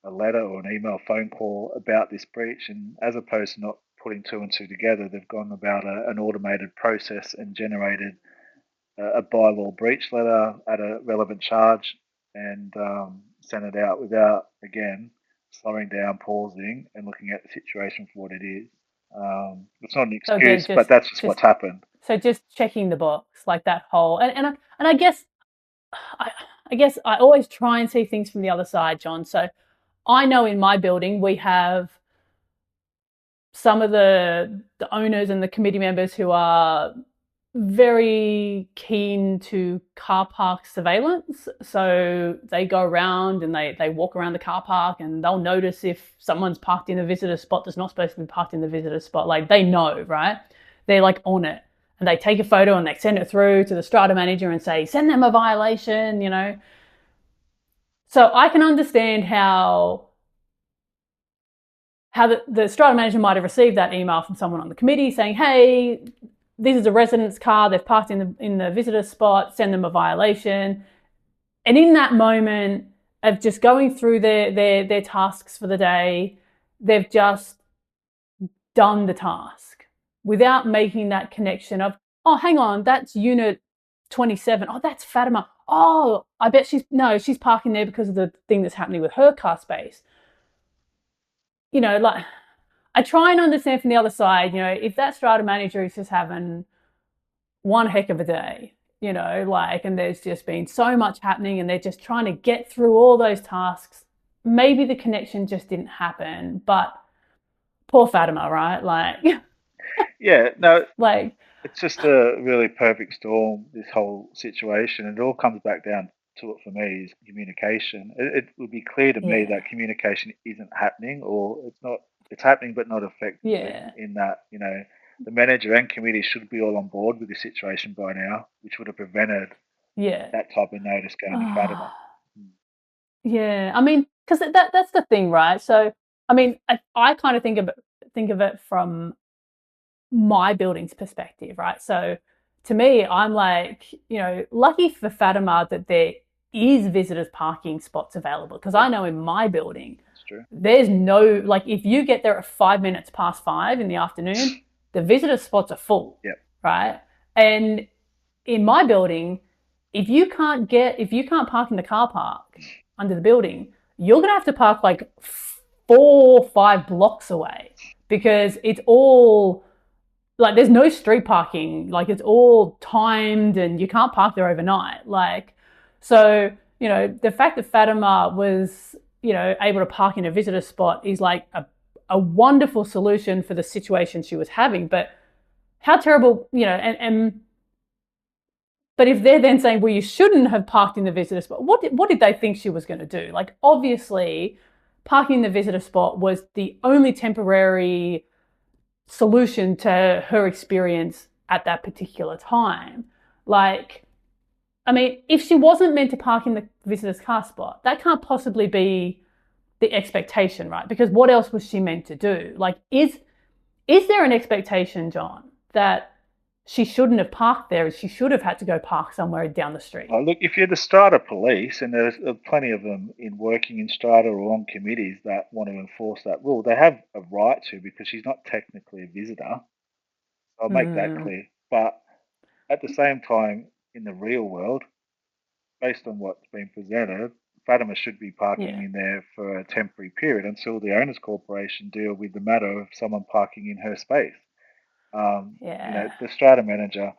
a letter or an email, phone call about this breach, and as opposed to not putting two and two together, they've gone about an automated process and generated a bylaw breach letter at a relevant charge and sent it out without again slowing down, pausing, and looking at the situation for what it is. It's not an So again, excuse, but that's just what's happened. just checking the box, like that whole, and I guess I, I guess I always try and see things from the other side, John. So I know in my building we have some of the owners and the committee members who are very keen to car park surveillance. So they go around and they walk around the car park and they'll notice if someone's parked in a visitor spot that's not supposed to be parked in the visitor spot. Like they know, right? They're like on it. And they take a photo and they send it through to the strata manager and say, send them a violation. So I can understand how the strata manager might have received that email from someone on the committee saying, hey, this is a resident's car, they've parked in the visitor spot, send them a violation. And in that moment of just going through their tasks for the day, they've just done the task without making that connection of, oh, hang on, that's unit 27. Oh, that's Fatima. Oh, I bet she's parking there because of the thing that's happening with her car space. Like I try and understand from the other side, if that strata manager is just having one heck of a day, and there's just been so much happening and they're just trying to get through all those tasks, maybe the connection just didn't happen. But poor Fatima, right? Like, Yeah, no, like, it's just a really perfect storm, this whole situation. And it all comes back down to it for me is communication. It would be clear to me yeah, that communication isn't happening or it's not, it's happening but not effectively yeah, in that, the manager and committee should be all on board with the situation by now, which would have prevented yeah. that type of notice going to Fatima. Yeah, I mean, because that's the thing, right? So, I mean, I kind of think of it from my building's perspective, right? So to me, I'm like, lucky for Fatima that there is visitors parking spots available because Yeah, I know in my building, true. There's no, like, if you get there at 5 minutes past 5 in the afternoon, the visitor spots are full, Yep. right? And in my building, if you can't park in the car park under the building, you're gonna have to park like 4 or 5 blocks away because it's all like there's no street parking, like it's all timed and you can't park there overnight. Like, so, the fact that Fatima was, able to park in a visitor spot is like a wonderful solution for the situation she was having. But how terrible, but if they're then saying, well, you shouldn't have parked in the visitor spot, what did they think she was going to do? Like, obviously, parking in the visitor spot was the only temporary solution to her experience at that particular time. Like, I mean, if she wasn't meant to park in the visitor's car spot, that can't possibly be the expectation, right? Because what else was she meant to do? Like, is there an expectation, John, that she shouldn't have parked there? She should have had to go park somewhere down the street. Oh, look, if you're the Strata police, and there's plenty of them in working in Strata or on committees that want to enforce that rule, they have a right to because she's not technically a visitor. I'll make that Mm, clear. But at the same time, in the real world, based on what's been presented, Fatima should be parking yeah, in there for a temporary period until the owners' corporation deal with the matter of someone parking in her space. yeah, The strata manager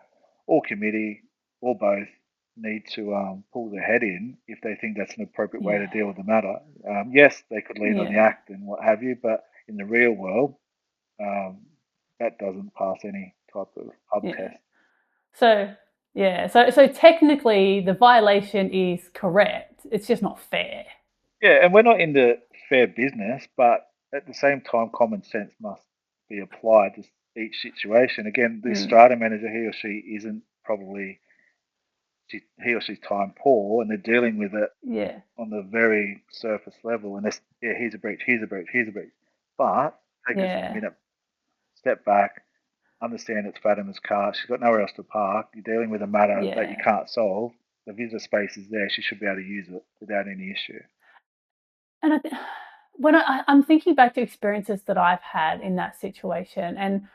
or committee or both need to pull their head in if they think that's an appropriate way to yeah, deal with the matter. Yes, they could lean on the yeah, act and what have you, but in the real world, um, that doesn't pass any type of hub yeah. test. So, yeah, so technically the violation is correct. It's just not fair. Yeah, and we're not in the fair business, but at the same time, common sense must be applied to each situation. Again, this Mm, strata manager, he or she isn't probably he or she's time poor, and they're dealing with it yeah, on the very surface level. And this, yeah, here's a breach, here's a breach, here's a breach. But take a yeah, minute, step back, understand it's Fatima's car. She's got nowhere else to park. You're dealing with a matter that you yeah. can't solve. The visitor space is there. She should be able to use it without any issue. And when I'm thinking back to experiences that I've had in that situation, and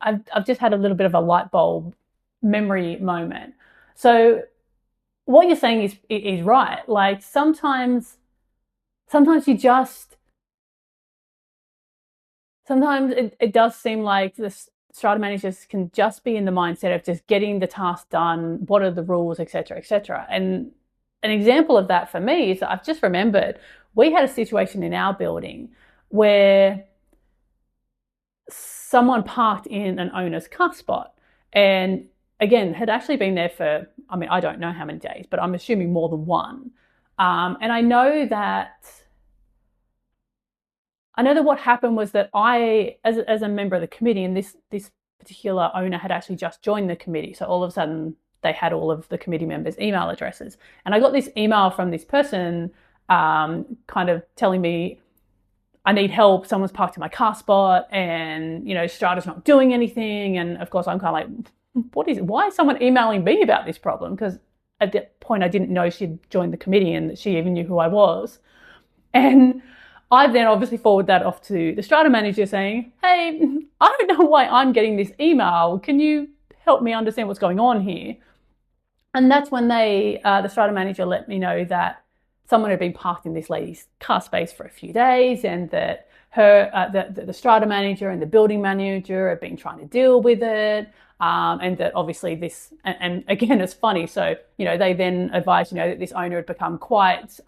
I've just had a little bit of a light bulb memory moment. So what you're saying is right. Like sometimes you just sometimes it does seem like the strata managers can just be in the mindset of just getting the task done. What are the rules, etc., etc. And an example of that for me is that I've just remembered we had a situation in our building where someone parked in an owner's car spot and again had actually been there for, I mean, I don't know how many days, but I'm assuming more than one. And I know that what happened was that as a member of the committee, and this particular owner had actually just joined the committee, so all of a sudden they had all of the committee members' email addresses, and I got this email from this person, kind of telling me I need help. Someone's parked in my car spot, and Strata's not doing anything. And of course, I'm kind of like, what is it? Why is someone emailing me about this problem? Because at that point, I didn't know she'd joined the committee and that she even knew who I was. And I then obviously forward that off to the strata manager saying, hey, I don't know why I'm getting this email. Can you help me understand what's going on here? And that's when the strata manager let me know that someone had been parked in this lady's car space for a few days and that the strata manager and the building manager had been trying to deal with it. And that obviously and again, it's funny. So, they then advised, that this owner had become quite,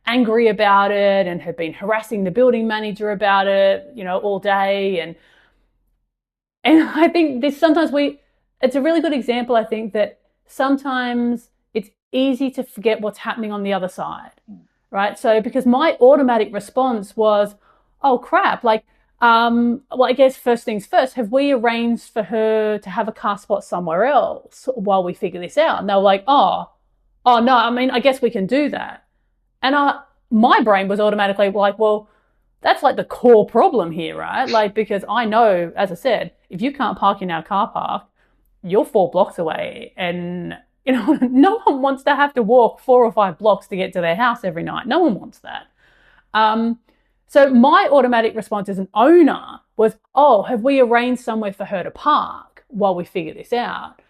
angry about it and had been harassing the building manager about it, all day. And I think it's a really good example, I think, that sometimes it's easy to forget what's happening on the other side, right? So, because my automatic response was, oh crap, like, well, I guess first things first, have we arranged for her to have a car spot somewhere else while we figure this out? And they were like, oh no, I mean, I guess we can do that. And my brain was automatically like, well, that's like the core problem here, right? Like, because I know, as I said, if you can't park in our car park, you're 4 blocks away. And, no one wants to have to walk 4 or 5 blocks to get to their house every night. No one wants that. So my automatic response as an owner was, oh, have we arranged somewhere for her to park while we figure this out?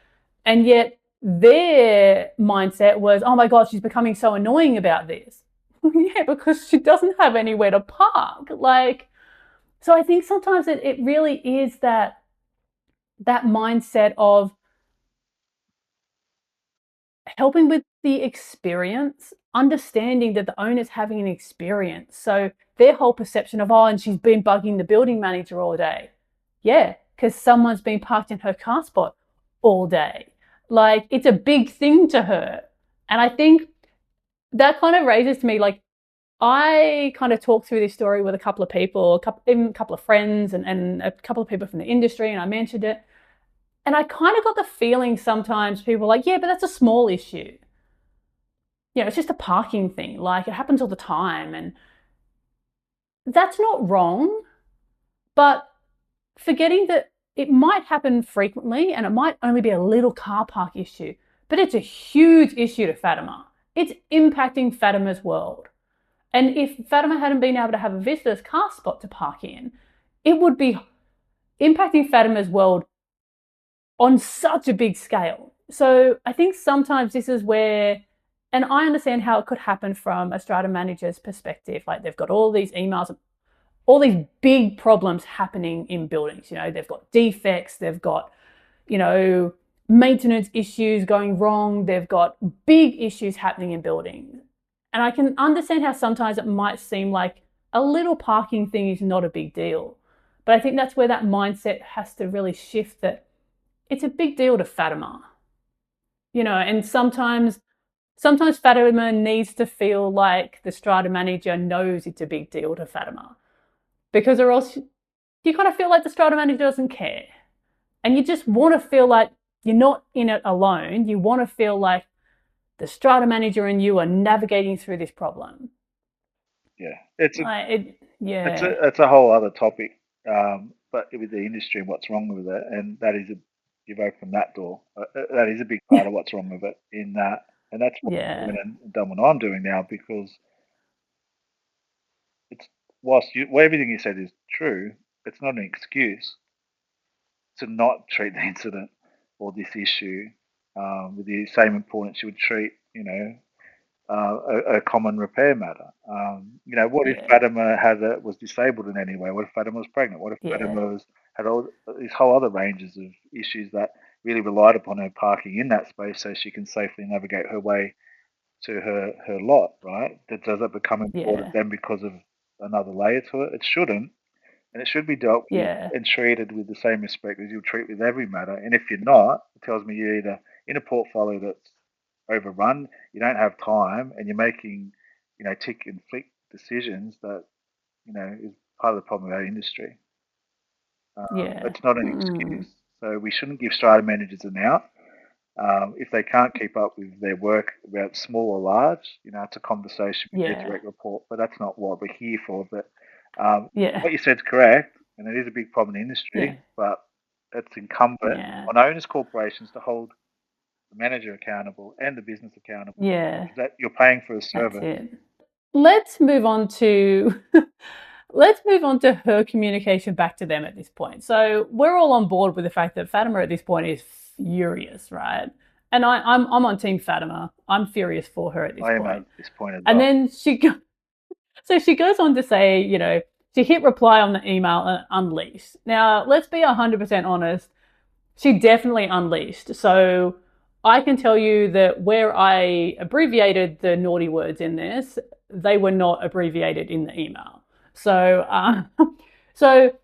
And yet their mindset was, oh my God, she's becoming so annoying about this. Yeah, because she doesn't have anywhere to park. Like, so I think sometimes it really is that mindset of helping with the experience, understanding that the owner's having an experience. So their whole perception of, oh, and she's been bugging the building manager all day. Yeah, because someone's been parked in her car spot all day. Like, it's a big thing to her. And I think that kind of raises to me, like, I kind of talked through this story with a couple of people, even a couple of friends and a couple of people from the industry, and I mentioned it. And I kind of got the feeling sometimes people are like, yeah, but that's a small issue. It's just a parking thing. Like, it happens all the time. And that's not wrong, but forgetting that it might happen frequently and it might only be a little car park issue, but it's a huge issue to Fatima. It's impacting Fatima's world. And if Fatima hadn't been able to have a visitor's car spot to park in, it would be impacting Fatima's world on such a big scale. So I think sometimes this is where, and I understand how it could happen from a strata manager's perspective. Like, they've got all these emails, all these big problems happening in buildings. They've got defects, they've got, maintenance issues going wrong, they've got big issues happening in buildings. And I can understand how sometimes it might seem like a little parking thing is not a big deal. But I think that's where that mindset has to really shift, that it's a big deal to Fatima. And sometimes Fatima needs to feel like the strata manager knows it's a big deal to Fatima, because or else you kind of feel like the strata manager doesn't care. And you just want to feel like you're not in it alone. You want to feel like the strata manager and you are navigating through this problem. Yeah, Yeah, it's a whole other topic. But with the industry and what's wrong with it, and that is you've opened that door. That is a big part of what's wrong with it. In that, and that's what I'm yeah, doing and done what I'm doing now, because it's well, everything you said is true. It's not an excuse to not treat the incident or this issue with the same importance you would treat, a common repair matter. What if yeah, Fatima was disabled in any way? What if Fatima was pregnant? What if yeah, Fatima had all these whole other ranges of issues that really relied upon her parking in that space so she can safely navigate her way to her lot, right? Does that become important yeah, then because of another layer to it? It shouldn't, and it should be dealt with yeah, and treated with the same respect as you'll treat with every matter. And if you're not, it tells me you're either in a portfolio that's overrun, you don't have time, and you're making, tick and flick decisions that, is part of the problem with our industry. yeah. It's not an Mm, excuse. So we shouldn't give strata managers an out. If they can't keep up with their work, about small or large, it's a conversation with their yeah, direct report, but that's not what we're here for. But yeah, what you said is correct, and it is a big problem in the yeah, industry, but it's incumbent yeah, on owners corporations to hold the manager accountable and the business accountable, yeah. because that you're paying for a That's service. it. Let's move on to let's move on to her communication back to them at this point. So we're all on board with the fact that Fatima at this point is furious, right? And I'm on Team Fatima. I'm furious for her at this I am point. at this point as And well. then she goes on to say, she hit reply on the email and unleashed. Now let's be 100% honest. She definitely unleashed. So I can tell you that where I abbreviated the naughty words in this, they were not abbreviated in the email. So, so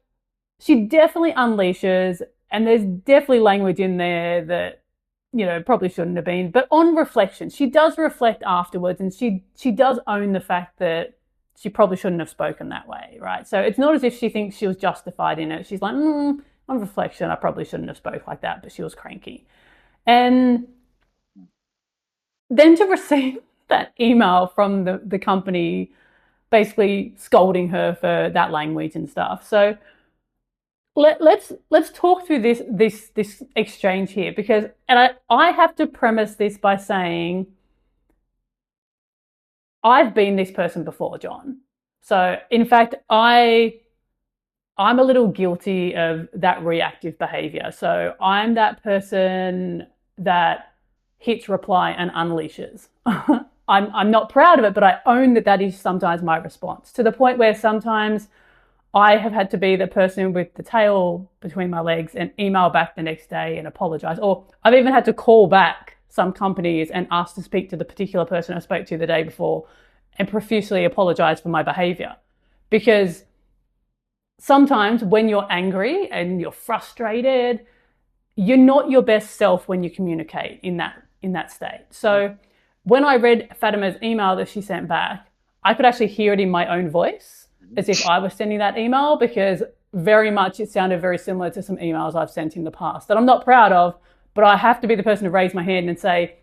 she definitely unleashes, and there's definitely language in there that probably shouldn't have been. But on reflection, she does reflect afterwards, and she does own the fact that she probably shouldn't have spoken that way, right? So it's not as if she thinks she was justified in it. She's like, on reflection, I probably shouldn't have spoke like that, but she was cranky. And then to receive that email from the company basically scolding her for that language and stuff. So let's talk through this exchange here, because I have to premise this by saying I've been this person before, John. So, in fact, I'm a little guilty of that reactive behavior. So, I'm that person that hits reply and unleashes. I'm not proud of it, but I own that that is sometimes my response, to the point where sometimes I have had to be the person with the tail between my legs and email back the next day and apologize. Or I've even had to call back some companies and ask to speak to the particular person I spoke to the day before and profusely apologize for my behavior. Because sometimes when you're angry and you're frustrated, you're not your best self when you communicate in that state. So when I read Fatima's email that she sent back, I could actually hear it in my own voice as if I was sending that email, because very much it sounded very similar to some emails I've sent in the past that I'm not proud of, but I have to be the person to raise my hand and say,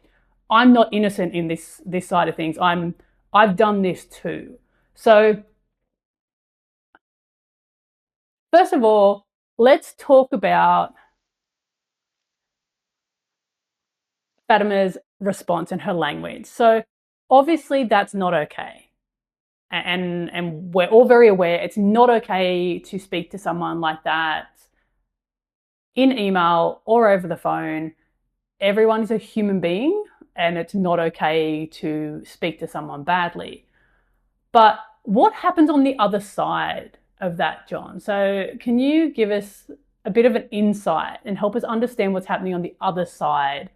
I'm not innocent in this side of things. I've done this too. So first of all, let's talk about Fatima's response and her language. So obviously that's not okay. And we're all very aware it's not okay to speak to someone like that in email or over the phone. Everyone is a human being, and it's not okay to speak to someone badly. But what happens on the other side of that, John? So can you give us a bit of an insight and help us understand what's happening on the other side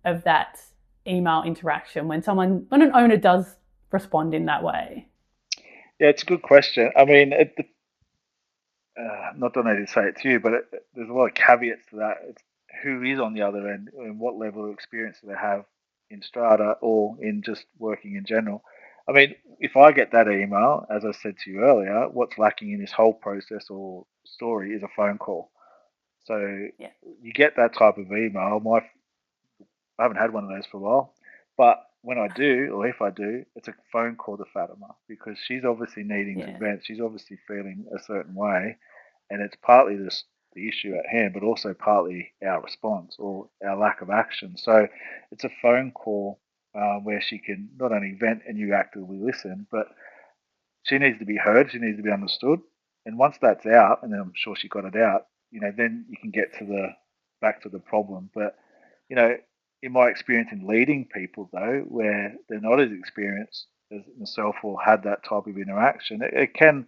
of that email interaction when an owner does respond in that way? Yeah, it's a good question. I mean, not that I need to say it to you, but there's a lot of caveats to that. It's who is on the other end and what level of experience do they have in Strata or in just working in general. I mean, if I get that email, as I said to you earlier, what's lacking in this whole process or story is a phone call. So Yeah. you get that type of email. I haven't had one of those for a while, but when I do, or if I do, it's a phone call to Fatima because she's obviously needing to Yeah. vent. She's obviously feeling a certain way, and it's partly the issue at hand, but also partly our response or our lack of action. So it's a phone call where she can not only vent and you actively listen, but she needs to be heard. She needs to be understood. And once that's out, and then I'm sure she got it out, then you can get to the back to the problem. But you know, in my experience in leading people though, where they're not as experienced as myself or had that type of interaction, it can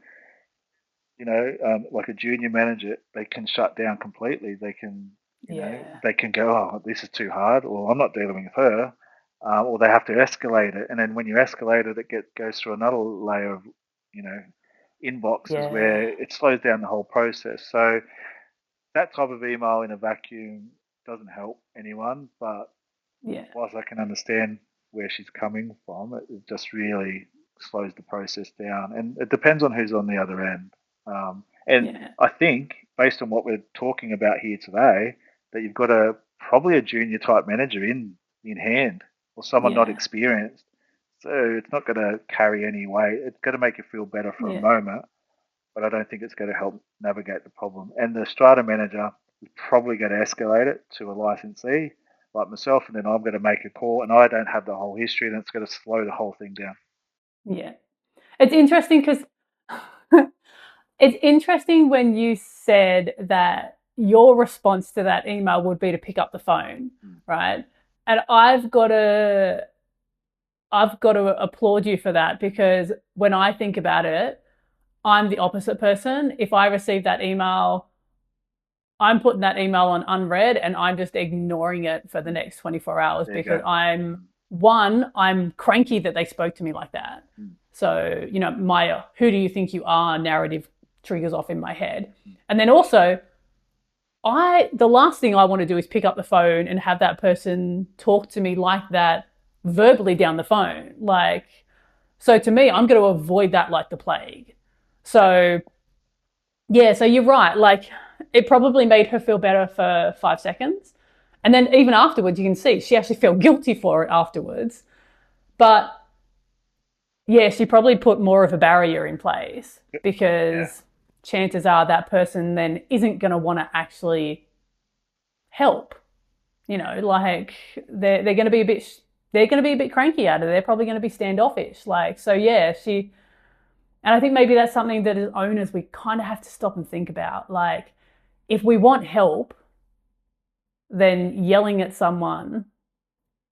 like a junior manager, they can shut down completely. They can, Yeah. they can go, oh, this is too hard, or I'm not dealing with her, or they have to escalate it. And then when you escalate it, goes through another layer of, you know, inboxes where Yeah. it slows down the whole process. So that type of email in a vacuum doesn't help anyone. But Yeah. whilst I can understand where she's coming from, it just really slows the process down. And it depends on who's on the other end. And Yeah. I think, based on what we're talking about here today, that you've got probably a junior type manager in hand or someone not Yeah. experienced. So it's not going to carry any weight. It's going to make you feel better for a Yeah. moment, but I don't think it's going to help navigate the problem. And the strata manager is probably going to escalate it to a licensee like myself, and then I'm going to make a call, and I don't have the whole history, and it's going to slow the whole thing down. Yeah. It's interesting because it's interesting when you said that your response to that email would be to pick up the phone, Mm. right? And I've got to applaud you for that, because when I think about it, I'm the opposite person. If I receive that email, I'm putting that email on unread and I'm just ignoring it for the Mm. next 24 hours, There you because go. Mm. I'm cranky that they spoke to me like that. Mm. So, my who do you think you are narrative triggers off in my head. Mm. And then also, the last thing I want to do is pick up the phone and have that person talk to me like that verbally down the phone. So to me, I'm going to avoid that like the plague. Yeah. So yeah, so you're right. It probably made her feel better for 5 seconds. And then even afterwards, you can see she actually felt guilty for it afterwards. But yeah, she probably put more of a barrier in place, Yeah. because chances are that person then isn't going to want to actually help. They're going to be a bit cranky at it. They're probably going to be standoffish. So yeah, And I think maybe that's something that as owners we kind of have to stop and think about. Like, if we want help, then yelling at someone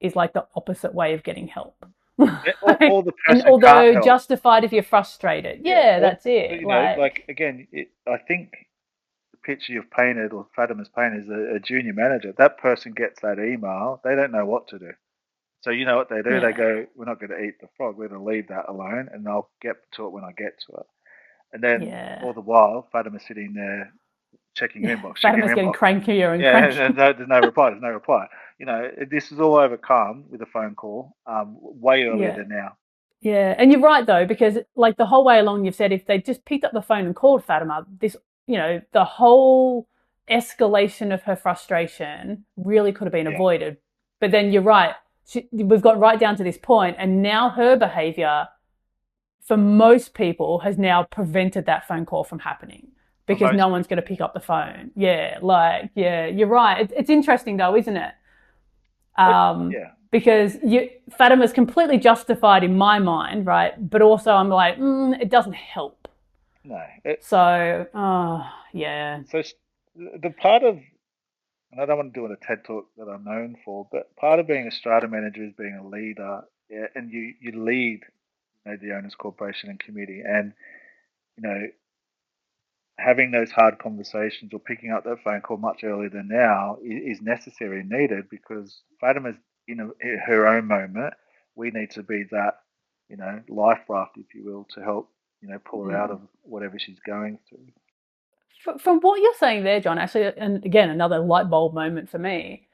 is like the opposite way of getting help. Or the And person can't although help. justified if you're frustrated, Yeah. yeah, Or, that's it. like again, I think the picture you've painted or Fatima's painted is a junior manager. That person gets that email, they don't know what to do. So you know what they do? They yeah, go, "We're not going to eat the frog. We're going to leave that alone, and I'll get to it when I get to it." And then yeah, all the while, Fatima's sitting there checking her yeah. inbox, checking Fatima's her getting inbox. crankier and Yeah, crankier. there's no reply. There's no reply. This is all overcome with a phone call, way earlier Yeah. than now. Yeah, and you're right though, because like the whole way along, you've said if they just picked up the phone and called Fatima, the whole escalation of her frustration really could have been Yeah, avoided. But then you're right, we've got right down to this point, and now her behaviour, for most people, has now prevented that phone call from happening for because no most one's people, going to pick yeah. up the phone. Yeah, you're right. It's interesting though, isn't it? But um, yeah, because Fatima's completely justified in my mind, right? But also I'm like, it doesn't help. no. So, yeah, So the part of, and I don't want to do it a TED talk that I'm known for, but part of being a strata manager is being a leader, yeah, and you lead, the owners corporation and committee, and you know having those hard conversations or picking up that phone call much earlier than now is necessary and needed because Fatima's in her own moment. We need to be that, life raft, if you will, to help, pull her out of whatever she's going through. from what you're saying there, John, actually, and again, another light bulb moment for me.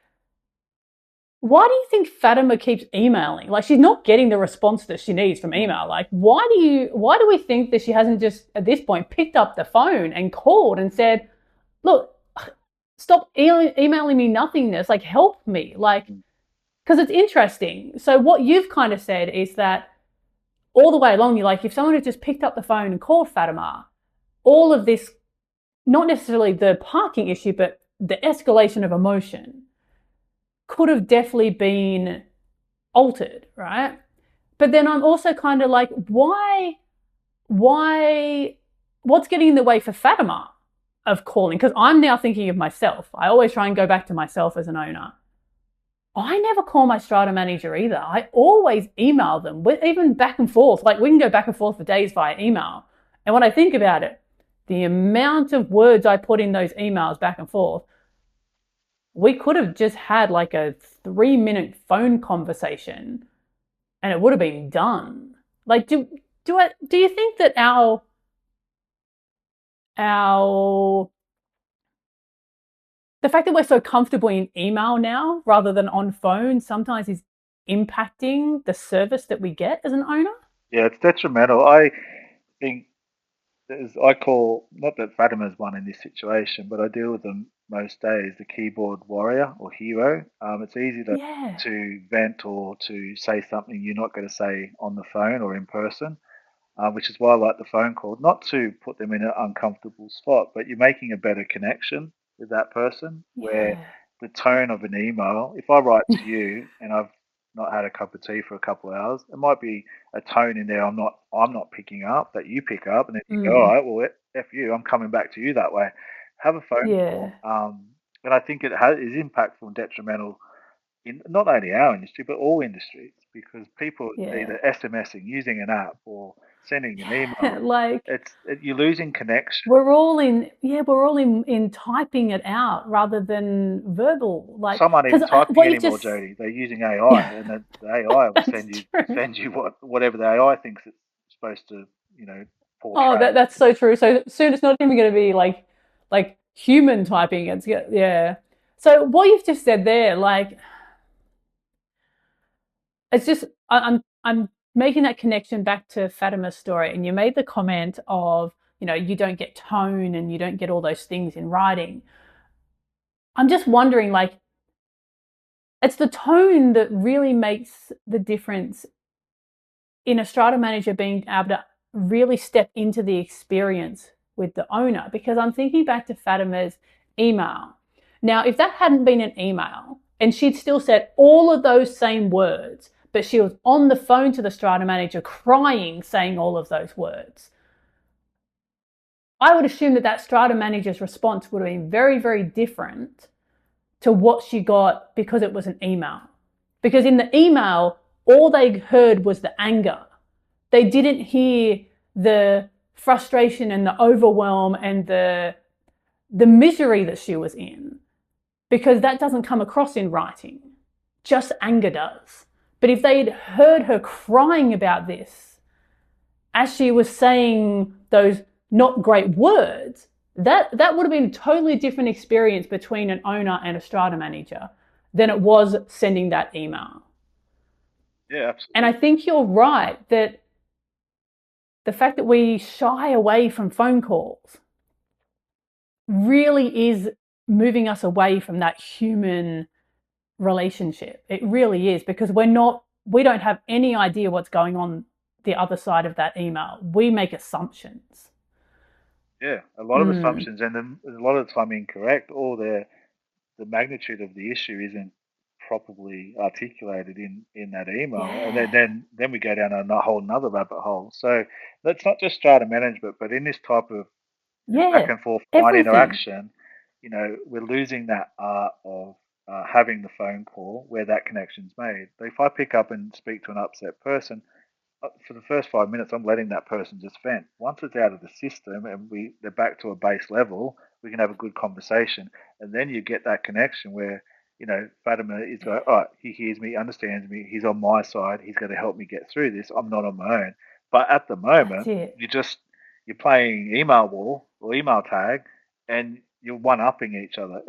Why do you think Fatima keeps emailing? Like, she's not getting the response that she needs from Mm. email. Like, why do we think that she hasn't just at this point picked up the phone and called and said, look, stop emailing me nothingness, like help me, like, Mm. because it's interesting. So what you've kind of said is that all the way along, you're like, if someone had just picked up the phone and called Fatima, all of this, not necessarily the parking issue, but the escalation of emotion could have definitely been altered, right? But then I'm also kind of like, why, what's getting in the way for Fatima of calling? Because I'm now thinking of myself. I always try and go back to myself as an owner. I never call my strata manager either. I always email them, even back and forth. Like, we can go back and forth for days via email. And when I think about it, the amount of words I put in those emails back and forth, we could have just had like a 3-minute phone conversation and it would have been done. Like, do you think that our the fact that we're so comfortable in email now rather than on phone sometimes is impacting the service that we get as an owner? Yeah, it's detrimental. I think I call, not that Fatima's one in this situation, but I deal with them most days, the keyboard warrior or hero. It's easy Yeah. to vent or to say something you're not going to say on the phone or in person, which is why I like the phone call. Not to put them in an uncomfortable spot, but you're making a better connection with that person. Where Yeah. the tone of an email, if I write to you and I've not had a cup of tea for a couple of hours, it might be a tone in there I'm not picking up that you pick up, and then you go, all Mm. right, well, f you, I'm coming back to you that way. Have a phone Yeah. call, and I think it is impactful and detrimental in not only our industry but all industries because people Yeah. either SMSing, using an app, or sending an Yeah. email. Like, You're losing connection. we're all in typing it out rather than verbal. Like, Some aren't even because typing what you've anymore, just Jody. They're using AI, yeah, and the AI will that's send you true. send you whatever the AI thinks it's supposed to, Oh, portray. that's so true. So soon it's not even going to be like human typing. Yeah. So what you've just said there, like, it's just I'm making that connection back to Fatima's story, and you made the comment of you don't get tone and you don't get all those things in writing. I'm just wondering, like, it's the tone that really makes the difference in a strata manager being able to really step into the experience with the owner. Because I'm thinking back to Fatima's email. Now, if that hadn't been an email and she'd still said all of those same words, but she was on the phone to the strata manager crying, saying all of those words, I would assume that strata manager's response would have been very, very different to what she got because it was an email. Because in the email, all they heard was the anger. They didn't hear the frustration and the overwhelm and the misery that she was in, because that doesn't come across in writing. Just anger does. But if they'd heard her crying about this as she was saying those not great words, that would have been a totally different experience between an owner and a strata manager than it was sending that email. Yeah, absolutely. And I think you're right that the fact that we shy away from phone calls really is moving us away from that human relationship. It really is, because we don't have any idea what's going on the other side of that email. We make assumptions. Yeah, a lot of assumptions, and then a lot of the time incorrect, or the magnitude of the issue isn't properly articulated in that email, and Yeah. then we go down a whole another rabbit hole. So that's not just strata management, but in this type of back Yeah. and forth client Everything. interaction, we're losing that art of having the phone call where that connection's made. But if I pick up and speak to an upset person, for the first 5 minutes, I'm letting that person just vent. Once it's out of the system and they're back to a base level, we can have a good conversation, and then you get that connection where Fatima is like, oh, he hears me, understands me, he's on my side, he's going to help me get through this. I'm not on my own. But at the That's moment, it. you're playing email wall or email tag, and you're one upping each other.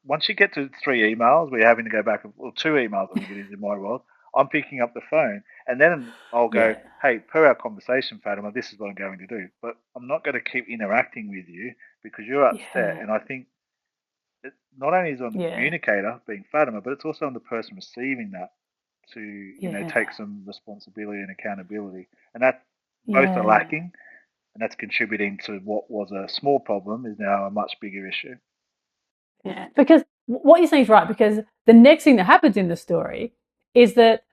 Once you get to three emails, we're having to go back, or two emails, I think it is in my world. I'm picking up the phone, and then I'll go, Yeah. hey, per our conversation, Fatima, this is what I'm going to do. But I'm not going to keep interacting with you because you're upset. Yeah. And I think it not only is it on the Yeah. communicator, being Fatima, but it's also on the person receiving that to, Yeah. take some responsibility and accountability. And that both are Yeah. lacking, and that's contributing to what was a small problem is now a much bigger issue. Yeah. Because what you're saying is right, because the next thing that happens in the story is that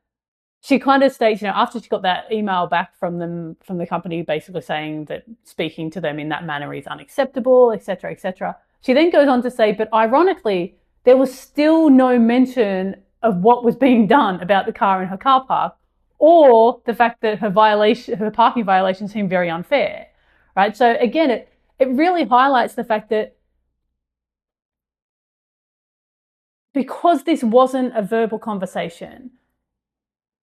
she kind of states, after she got that email back from the company, basically saying that speaking to them in that manner is unacceptable, etc., etc. She then goes on to say, but ironically, there was still no mention of what was being done about the car in her car park, or the fact that her parking violation seemed very unfair, right? So again, it really highlights the fact that because this wasn't a verbal conversation,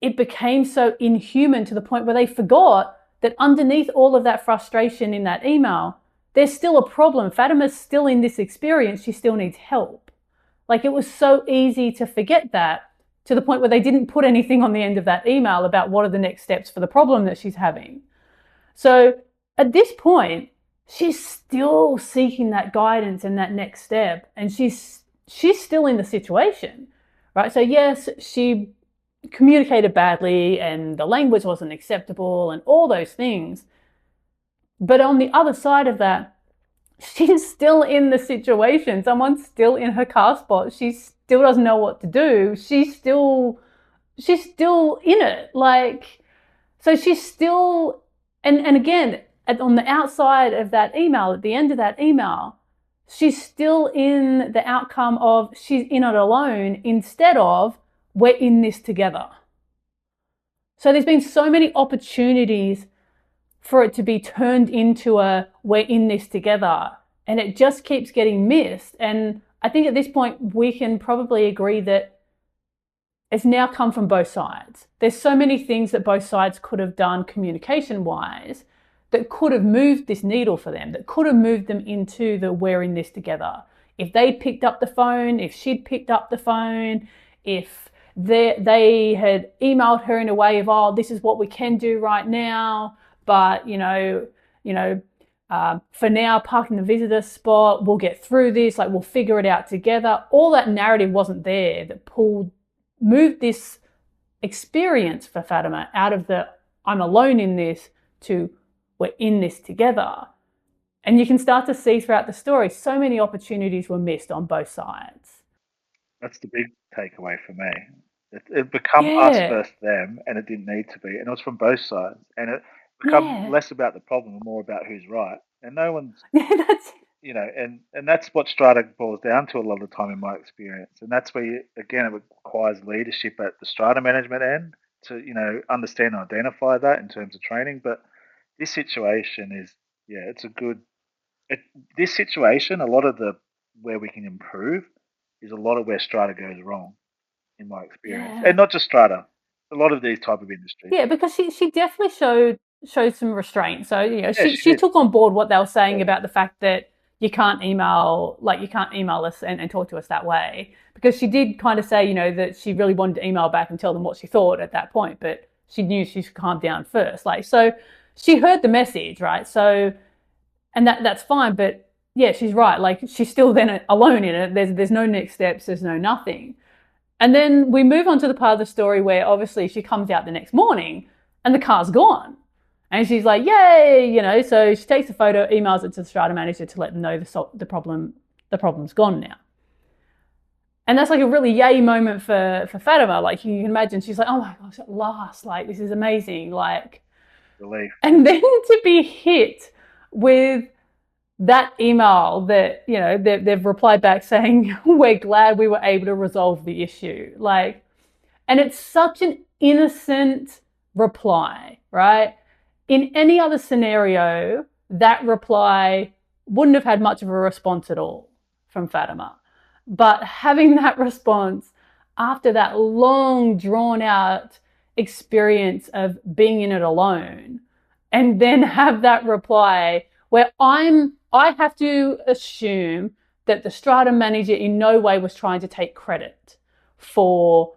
it became so inhuman to the point where they forgot that underneath all of that frustration in that email, there's still a problem. Fatima's still in this experience. She still needs help. Like, it was so easy to forget that, to the point where they didn't put anything on the end of that email about what are the next steps for the problem that she's having. So at this point, she's still seeking that guidance and that next step, and she's still in the situation, right? So yes, she communicated badly and the language wasn't acceptable and all those things. But on the other side of that, she's still in the situation. Someone's still in her car spot. She still doesn't know what to do. She's still in it. Like, so she's still, and again, on the outside of that email, at the end of that email, she's still in the outcome of she's in it alone instead of we're in this together. So there's been so many opportunities for it to be turned into a we're in this together, and it just keeps getting missed. And I think at this point we can probably agree that it's now come from both sides. There's so many things that both sides could have done communication wise that could have moved this needle for them, that could have moved them into the we're in this together. If they'd picked up the phone, if she'd picked up the phone, if they had emailed her in a way of, oh, this is what we can do right now, but for now, parking the visitor spot, we'll get through this, like we'll figure it out together. All that narrative wasn't there that moved this experience for Fatima out of the I'm alone in this to we're in this together. And you can start to see throughout the story, so many opportunities were missed on both sides. That's the big takeaway for me. It become us Yeah. versus them, and it didn't need to be, and it was from both sides. And become Yeah. less about the problem and more about who's right. And no one's, Yeah, that's and that's what strata boils down to a lot of the time in my experience. And that's where, again, it requires leadership at the strata management end to, understand and identify that in terms of training. But this situation is, yeah, it's a good, it, this situation, a lot of the, where we can improve is a lot of where strata goes wrong, in my experience. yeah. And not just strata, a lot of these type of industries. Yeah, because she definitely showed some restraint. So, Yeah, she she did. took on board what they were saying Yeah, about the fact that you can't email us and talk to us that way. Because she did kind of say, that she really wanted to email back and tell them what she thought at that point, but she knew she should calm down first. So she heard the message, right? So, and that's fine, but yeah, she's right. She's still then alone in it. There's no next steps, there's no nothing. And then we move on to the part of the story where obviously she comes out the next morning and the car's gone. And she's like, yay, so she takes a photo, emails it to the strata manager to let them know the problem's gone now. And that's like a really yay moment for Fatima. Like you can imagine, she's like, oh my gosh, at last, like this is amazing. relief. And then to be hit with that email that, they've replied back saying, we're glad we were able to resolve the issue. And it's such an innocent reply, right? In any other scenario, that reply wouldn't have had much of a response at all from Fatima. But having that response after that long, drawn out experience of being in it alone, and then have that reply where I have to assume that the strata manager in no way was trying to take credit for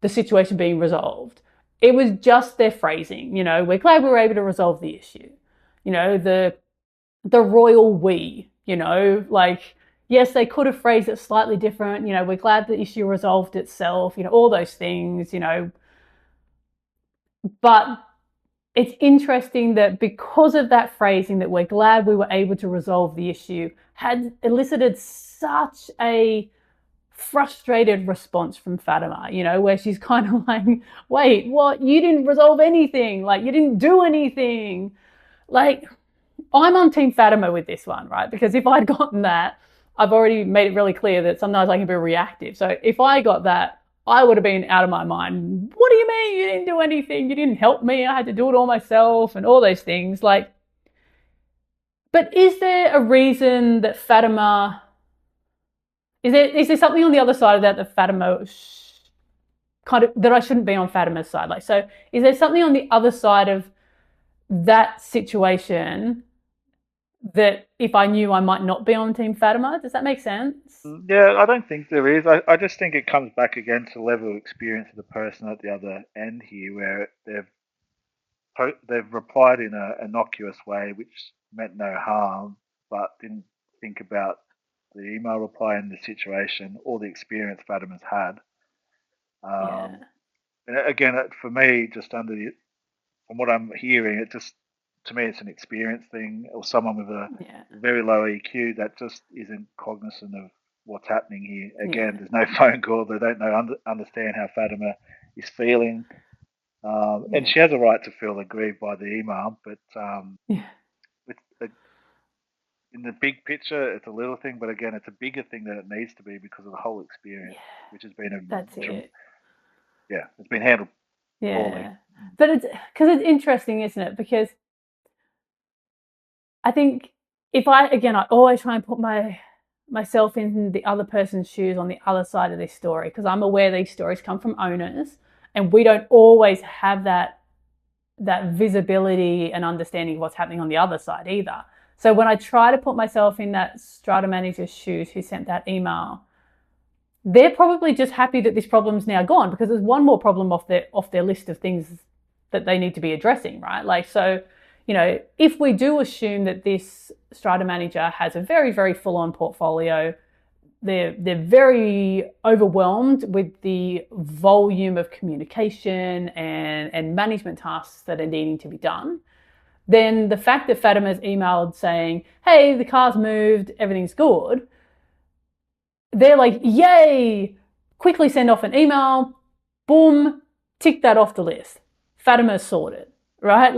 the situation being resolved. It was just their phrasing. We're glad we were able to resolve the issue. The royal we. Yes, they could have phrased it slightly different. We're glad the issue resolved itself. All those things. But it's interesting that because of that phrasing, that we're glad we were able to resolve the issue, had elicited such a frustrated response from Fatima, where she's kind of like, wait, what? You didn't resolve anything. You didn't do anything. I'm on Team Fatima with this one, right? Because if I'd gotten that, I've already made it really clear that sometimes I can be reactive. So if I got that, I would have been out of my mind. What do you mean you didn't do anything? You didn't help me. I had to do it all myself and all those things. But is there a reason that Fatima... Is there something on the other side of that Fatima that I shouldn't be on Fatima's side? So is there something on the other side of that situation that if I knew I might not be on Team Fatima? Does that make sense? Yeah, I don't think there is. I just think it comes back again to the level of experience of the person at the other end here, where they've replied in an innocuous way, which meant no harm, but didn't think about the email reply and the situation or the experience Fatima's had. Yeah. And again, for me, just from what I'm hearing, to me, it's an experience thing, or someone with a Yeah. very low EQ that just isn't cognizant of what's happening here. Again, Yeah. there's no phone call. They don't understand how Fatima is feeling. And Yeah. she has a right to feel aggrieved by the email, but Yeah. with, in the big picture, it's a little thing, but again, it's a bigger thing than it needs to be because of the whole experience, which has been That's it. it's been handled poorly. Yeah. But it's interesting, isn't it? Because I think I always try and put myself in the other person's shoes on the other side of this story, because I'm aware these stories come from owners and we don't always have that visibility and understanding of what's happening on the other side either. So when I try to put myself in that strata manager's shoes who sent that email, they're probably just happy that this problem's now gone, because there's one more problem off their list of things that they need to be addressing, right? So, if we do assume that this strata manager has a very, very full-on portfolio, they're very overwhelmed with the volume of communication and management tasks that are needing to be done, then the fact that Fatima's emailed saying, hey, the car's moved, everything's good, they're like, yay, quickly send off an email, boom, tick that off the list. Fatima's sorted, right?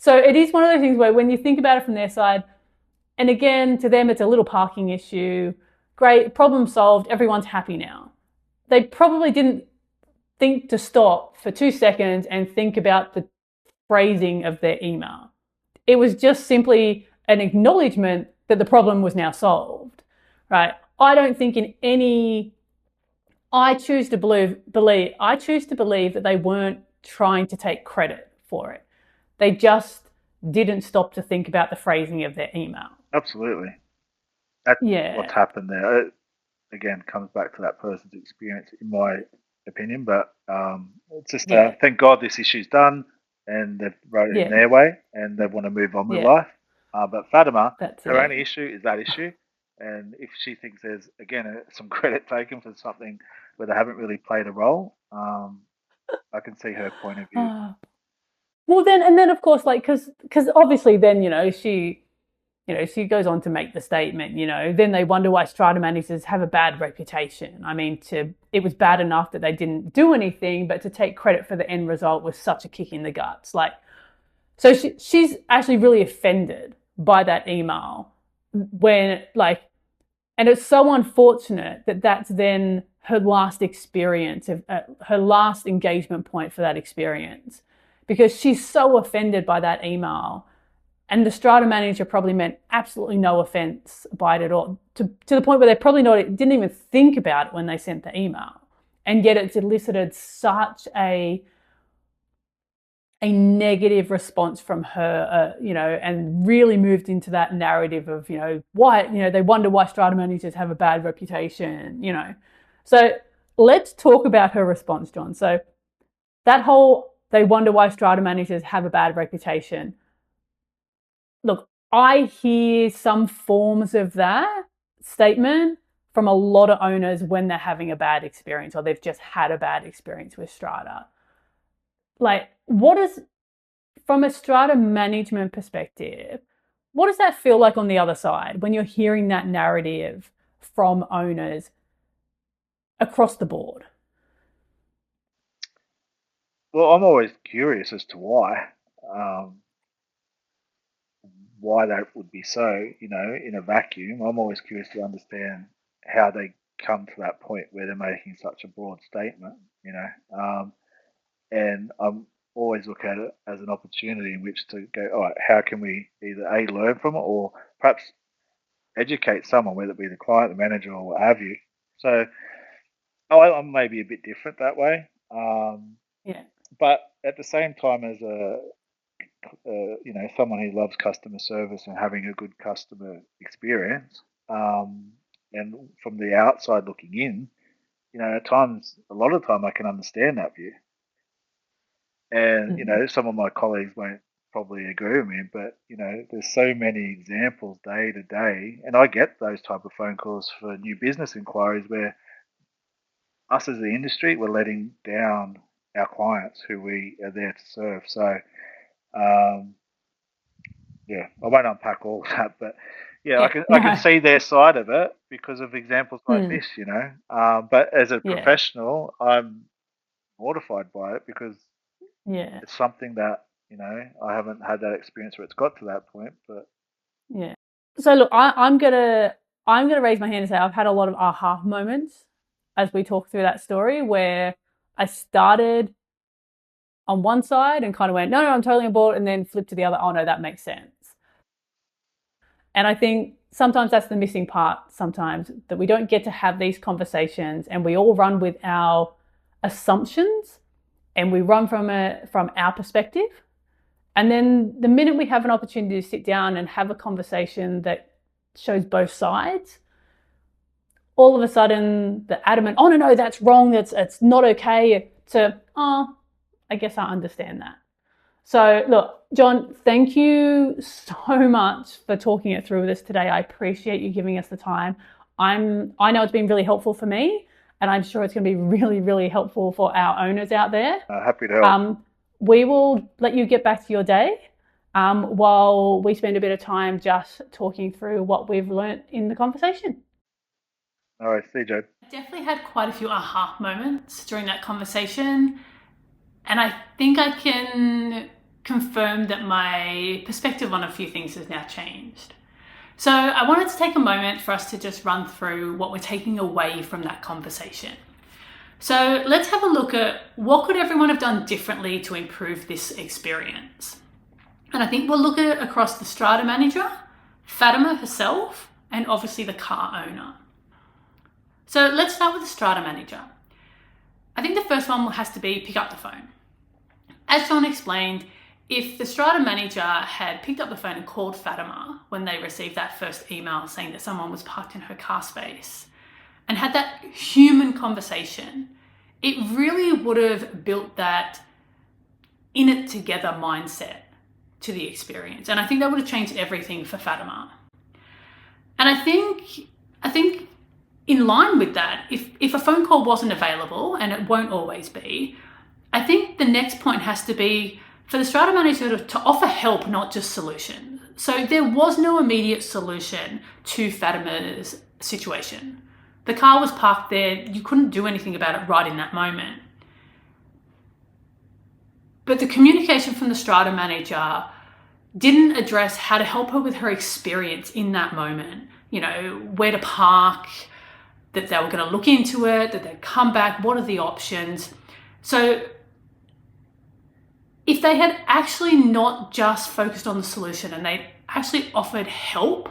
So it is one of those things where when you think about it from their side, and again, to them, it's a little parking issue. Great, problem solved. Everyone's happy now. They probably didn't think to stop for 2 seconds and think about the phrasing of their email. It was just simply an acknowledgement that the problem was now solved, right? I don't think in any, I choose to believe that they weren't trying to take credit for it. They just didn't stop to think about the phrasing of their email. Absolutely. That's what's happened there. It, again, comes back to that person's experience, in my opinion. But it's just thank God this issue's done, and they've wrote it in their way, and they want to move on with life. But Fatima, her only issue is that issue, and if she thinks there's again some credit taken for something where they haven't really played a role, I can see her point of view. Well, then of course, like, because obviously, then she goes on to make the statement. Then they wonder why strata managers have a bad reputation. I mean, it was bad enough that they didn't do anything, but to take credit for the end result was such a kick in the guts. Like, so she's actually really offended by that email when, like, and it's so unfortunate that that's then her last experience of her last engagement point for that experience, because she's so offended by that email. And the strata manager probably meant absolutely no offense by it at all, to the point where they probably didn't even think about it when they sent the email. And yet it's elicited such a negative response from her, and really moved into that narrative of, why, they wonder why strata managers have a bad reputation, So let's talk about her response, John. So that whole, they wonder why strata managers have a bad reputation. Look, I hear some forms of that statement from a lot of owners when they're having a bad experience or they've just had a bad experience with strata. Like, from a strata management perspective, what does that feel like on the other side when you're hearing that narrative from owners across the board? Well, I'm always curious as to why that would be so, in a vacuum. I'm always curious to understand how they come to that point where they're making such a broad statement, and I'm always look at it as an opportunity in which to go, all right, how can we either A, learn from it or perhaps educate someone, whether it be the client, the manager, or what have you. So I'm maybe a bit different that way. But at the same time, as someone who loves customer service and having a good customer experience, and from the outside looking in, at times, a lot of time, I can understand that view. And some of my colleagues won't probably agree with me, but there's so many examples day to day, and I get those type of phone calls for new business inquiries where us as the industry, we're letting down our clients who we are there to serve. So, yeah, I won't unpack all of that, but yeah, I can see their side of it because of examples like this, But as a professional, I'm mortified by it because it's something that I haven't had that experience where it's got to that point. But so look, I'm gonna raise my hand and say I've had a lot of aha moments as we talk through that story, where I started on one side and kind of went, no, I'm totally on board, and then flipped to the other. Oh no, that makes sense. And I think sometimes that's the missing part, sometimes, that we don't get to have these conversations and we all run with our assumptions and we run from our perspective. And then the minute we have an opportunity to sit down and have a conversation that shows both sides, all of a sudden the adamant, oh no, that's wrong, it's not okay, to, oh, I guess I understand that. So look, John, thank you so much for talking it through with us today. I appreciate you giving us the time. I know it's been really helpful for me, and I'm sure it's going to be really, really helpful for our owners out there. Happy to help. We will let you get back to your day while we spend a bit of time just talking through what we've learnt in the conversation. All right, see you, Joe. I definitely had quite a few aha moments during that conversation. And I think I can confirm that my perspective on a few things has now changed. So I wanted to take a moment for us to just run through what we're taking away from that conversation. So let's have a look at what could everyone have done differently to improve this experience. And I think we'll look at it across the strata manager, Fatima herself, and obviously the car owner. So let's start with the strata manager. I think the first one has to be pick up the phone. As John explained, if the strata manager had picked up the phone and called Fatima when they received that first email saying that someone was parked in her car space and had that human conversation, it really would have built that in it together mindset to the experience. And I think that would have changed everything for Fatima. And I think in line with that, if a phone call wasn't available, and it won't always be, I think the next point has to be for the strata manager to offer help, not just solutions. So there was no immediate solution to Fatima's situation. The car was parked there. You couldn't do anything about it right in that moment. But the communication from the strata manager didn't address how to help her with her experience in that moment. You know, where to park, that they were going to look into it, that they'd come back, what are the options? So if they had actually not just focused on the solution and they actually offered help,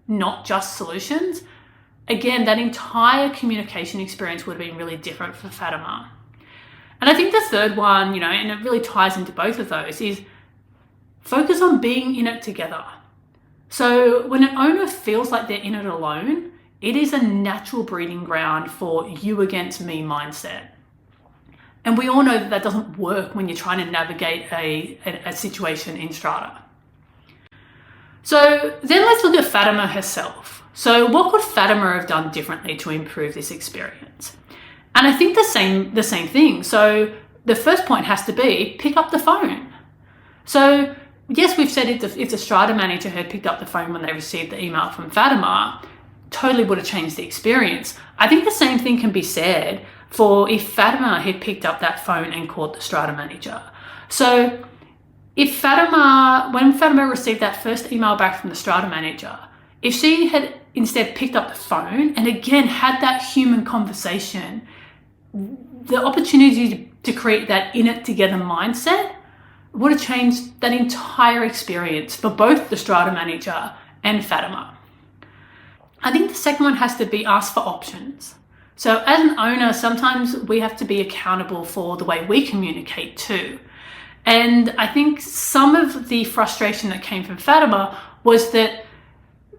not just solutions, again, that entire communication experience would have been really different for Fatima. And I think the third one, you know, and it really ties into both of those, is focus on being in it together. So when an owner feels like they're in it alone, it is a natural breeding ground for you against me mindset. And we all know that that doesn't work when you're trying to navigate a situation in strata. So then let's look at Fatima herself. So what could Fatima have done differently to improve this experience? And I think the same thing. So the first point has to be pick up the phone. So yes, we've said if the strata manager had picked up the phone when they received the email from Fatima, totally would have changed the experience. I think the same thing can be said for if Fatima had picked up that phone and called the strata manager. So when Fatima received that first email back from the strata manager, if she had instead picked up the phone and again had that human conversation, the opportunity to create that in it together mindset would have changed that entire experience for both the strata manager and Fatima. I think the second one has to be ask for options. So as an owner, sometimes we have to be accountable for the way we communicate too. And I think some of the frustration that came from Fatima was that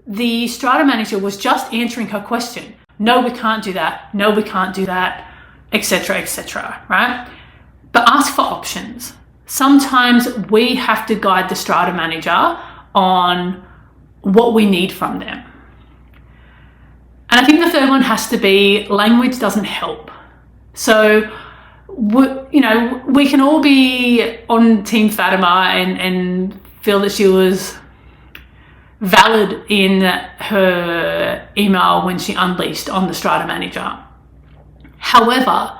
the strata manager was just answering her question. No, we can't do that. No, we can't do that, etc., right? But ask for options. Sometimes we have to guide the strata manager on what we need from them. And I think the third one has to be language doesn't help. So, we can all be on Team Fatima and feel that she was valid in her email when she unleashed on the strata manager. However,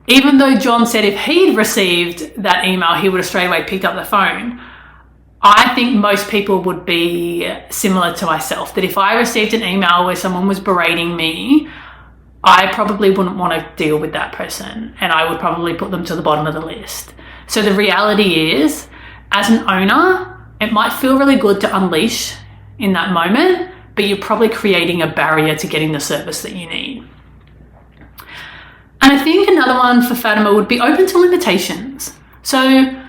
even though John said if he'd received that email, he would have straight away picked up the phone, I think most people would be similar to myself, that if I received an email where someone was berating me, I probably wouldn't want to deal with that person and I would probably put them to the bottom of the list. So the reality is, as an owner, it might feel really good to unleash in that moment, but you're probably creating a barrier to getting the service that you need. And I think another one for Fatima would be open to limitations. So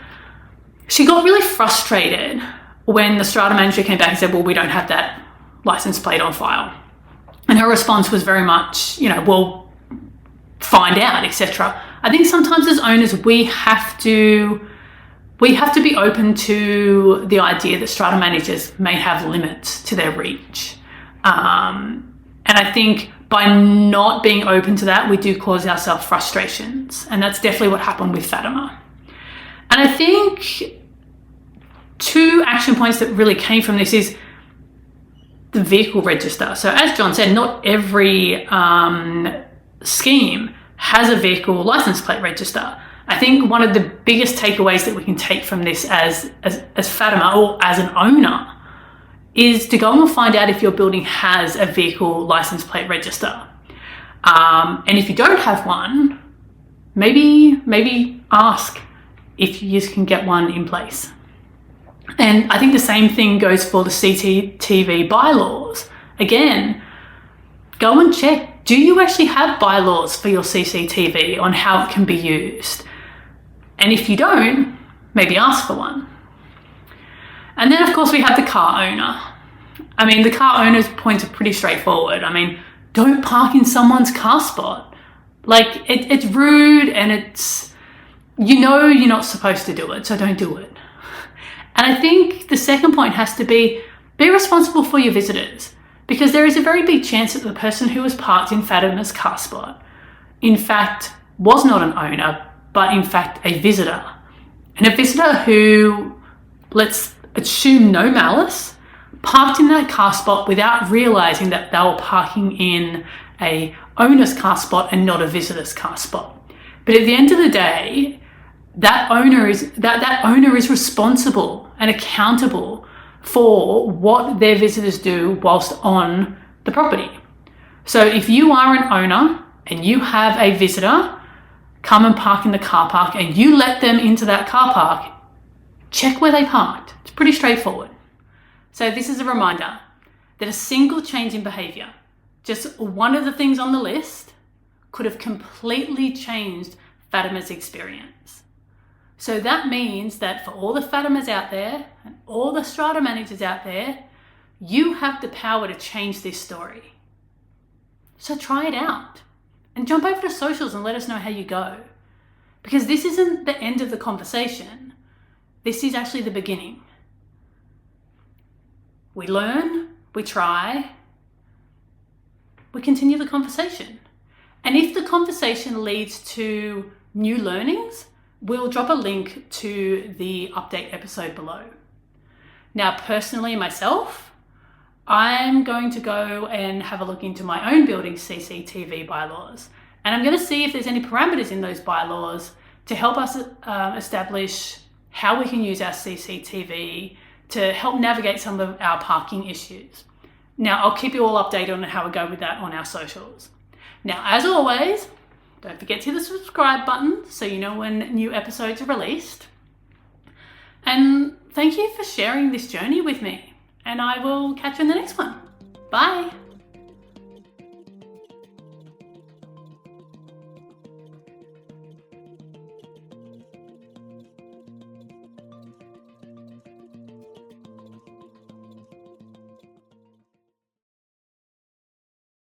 she got really frustrated when the strata manager came back and said, well, we don't have that license plate on file. And her response was very much, we'll find out, etc. I think sometimes as owners, we have to be open to the idea that strata managers may have limits to their reach. And I think by not being open to that, we do cause ourselves frustrations. And that's definitely what happened with Fatima. And I think two action points that really came from this is the vehicle register. So as John said, not every scheme has a vehicle license plate register. I think one of the biggest takeaways that we can take from this as Fatima or as an owner is to go and find out if your building has a vehicle license plate register. And if you don't have one, maybe ask if you can get one in place. And I think the same thing goes for the CCTV bylaws. Again, go and check, do you actually have bylaws for your CCTV on how it can be used? And if you don't, maybe ask for one. And then of course we have the car owner. I mean, the car owner's points are pretty straightforward. I mean, don't park in someone's car spot. Like, it's rude, and it's, you know you're not supposed to do it, so don't do it. And I think the second point has to be responsible for your visitors, because there is a very big chance that the person who was parked in Fatima's car spot, in fact, was not an owner, but in fact a visitor. And a visitor who, let's assume no malice, parked in that car spot without realizing that they were parking in a owner's car spot and not a visitor's car spot. But at the end of the day, that owner is responsible and accountable for what their visitors do whilst on the property. So if you are an owner and you have a visitor come and park in the car park and you let them into that car park, check where they parked. It's pretty straightforward. So this is a reminder that a single change in behavior, just one of the things on the list, could have completely changed Fatima's experience. So that means that for all the Fatimas out there and all the strata managers out there, you have the power to change this story. So try it out and jump over to socials and let us know how you go. Because this isn't the end of the conversation. This is actually the beginning. We learn, we try, we continue the conversation. And if the conversation leads to new learnings, we'll drop a link to the update episode below. Now, personally, myself, I'm going to go and have a look into my own building's CCTV bylaws. And I'm going to see if there's any parameters in those bylaws to help us establish how we can use our CCTV to help navigate some of our parking issues. Now, I'll keep you all updated on how we go with that on our socials. Now, as always, don't forget to hit the subscribe button so you know when new episodes are released. And thank you for sharing this journey with me. And I will catch you in the next one. Bye.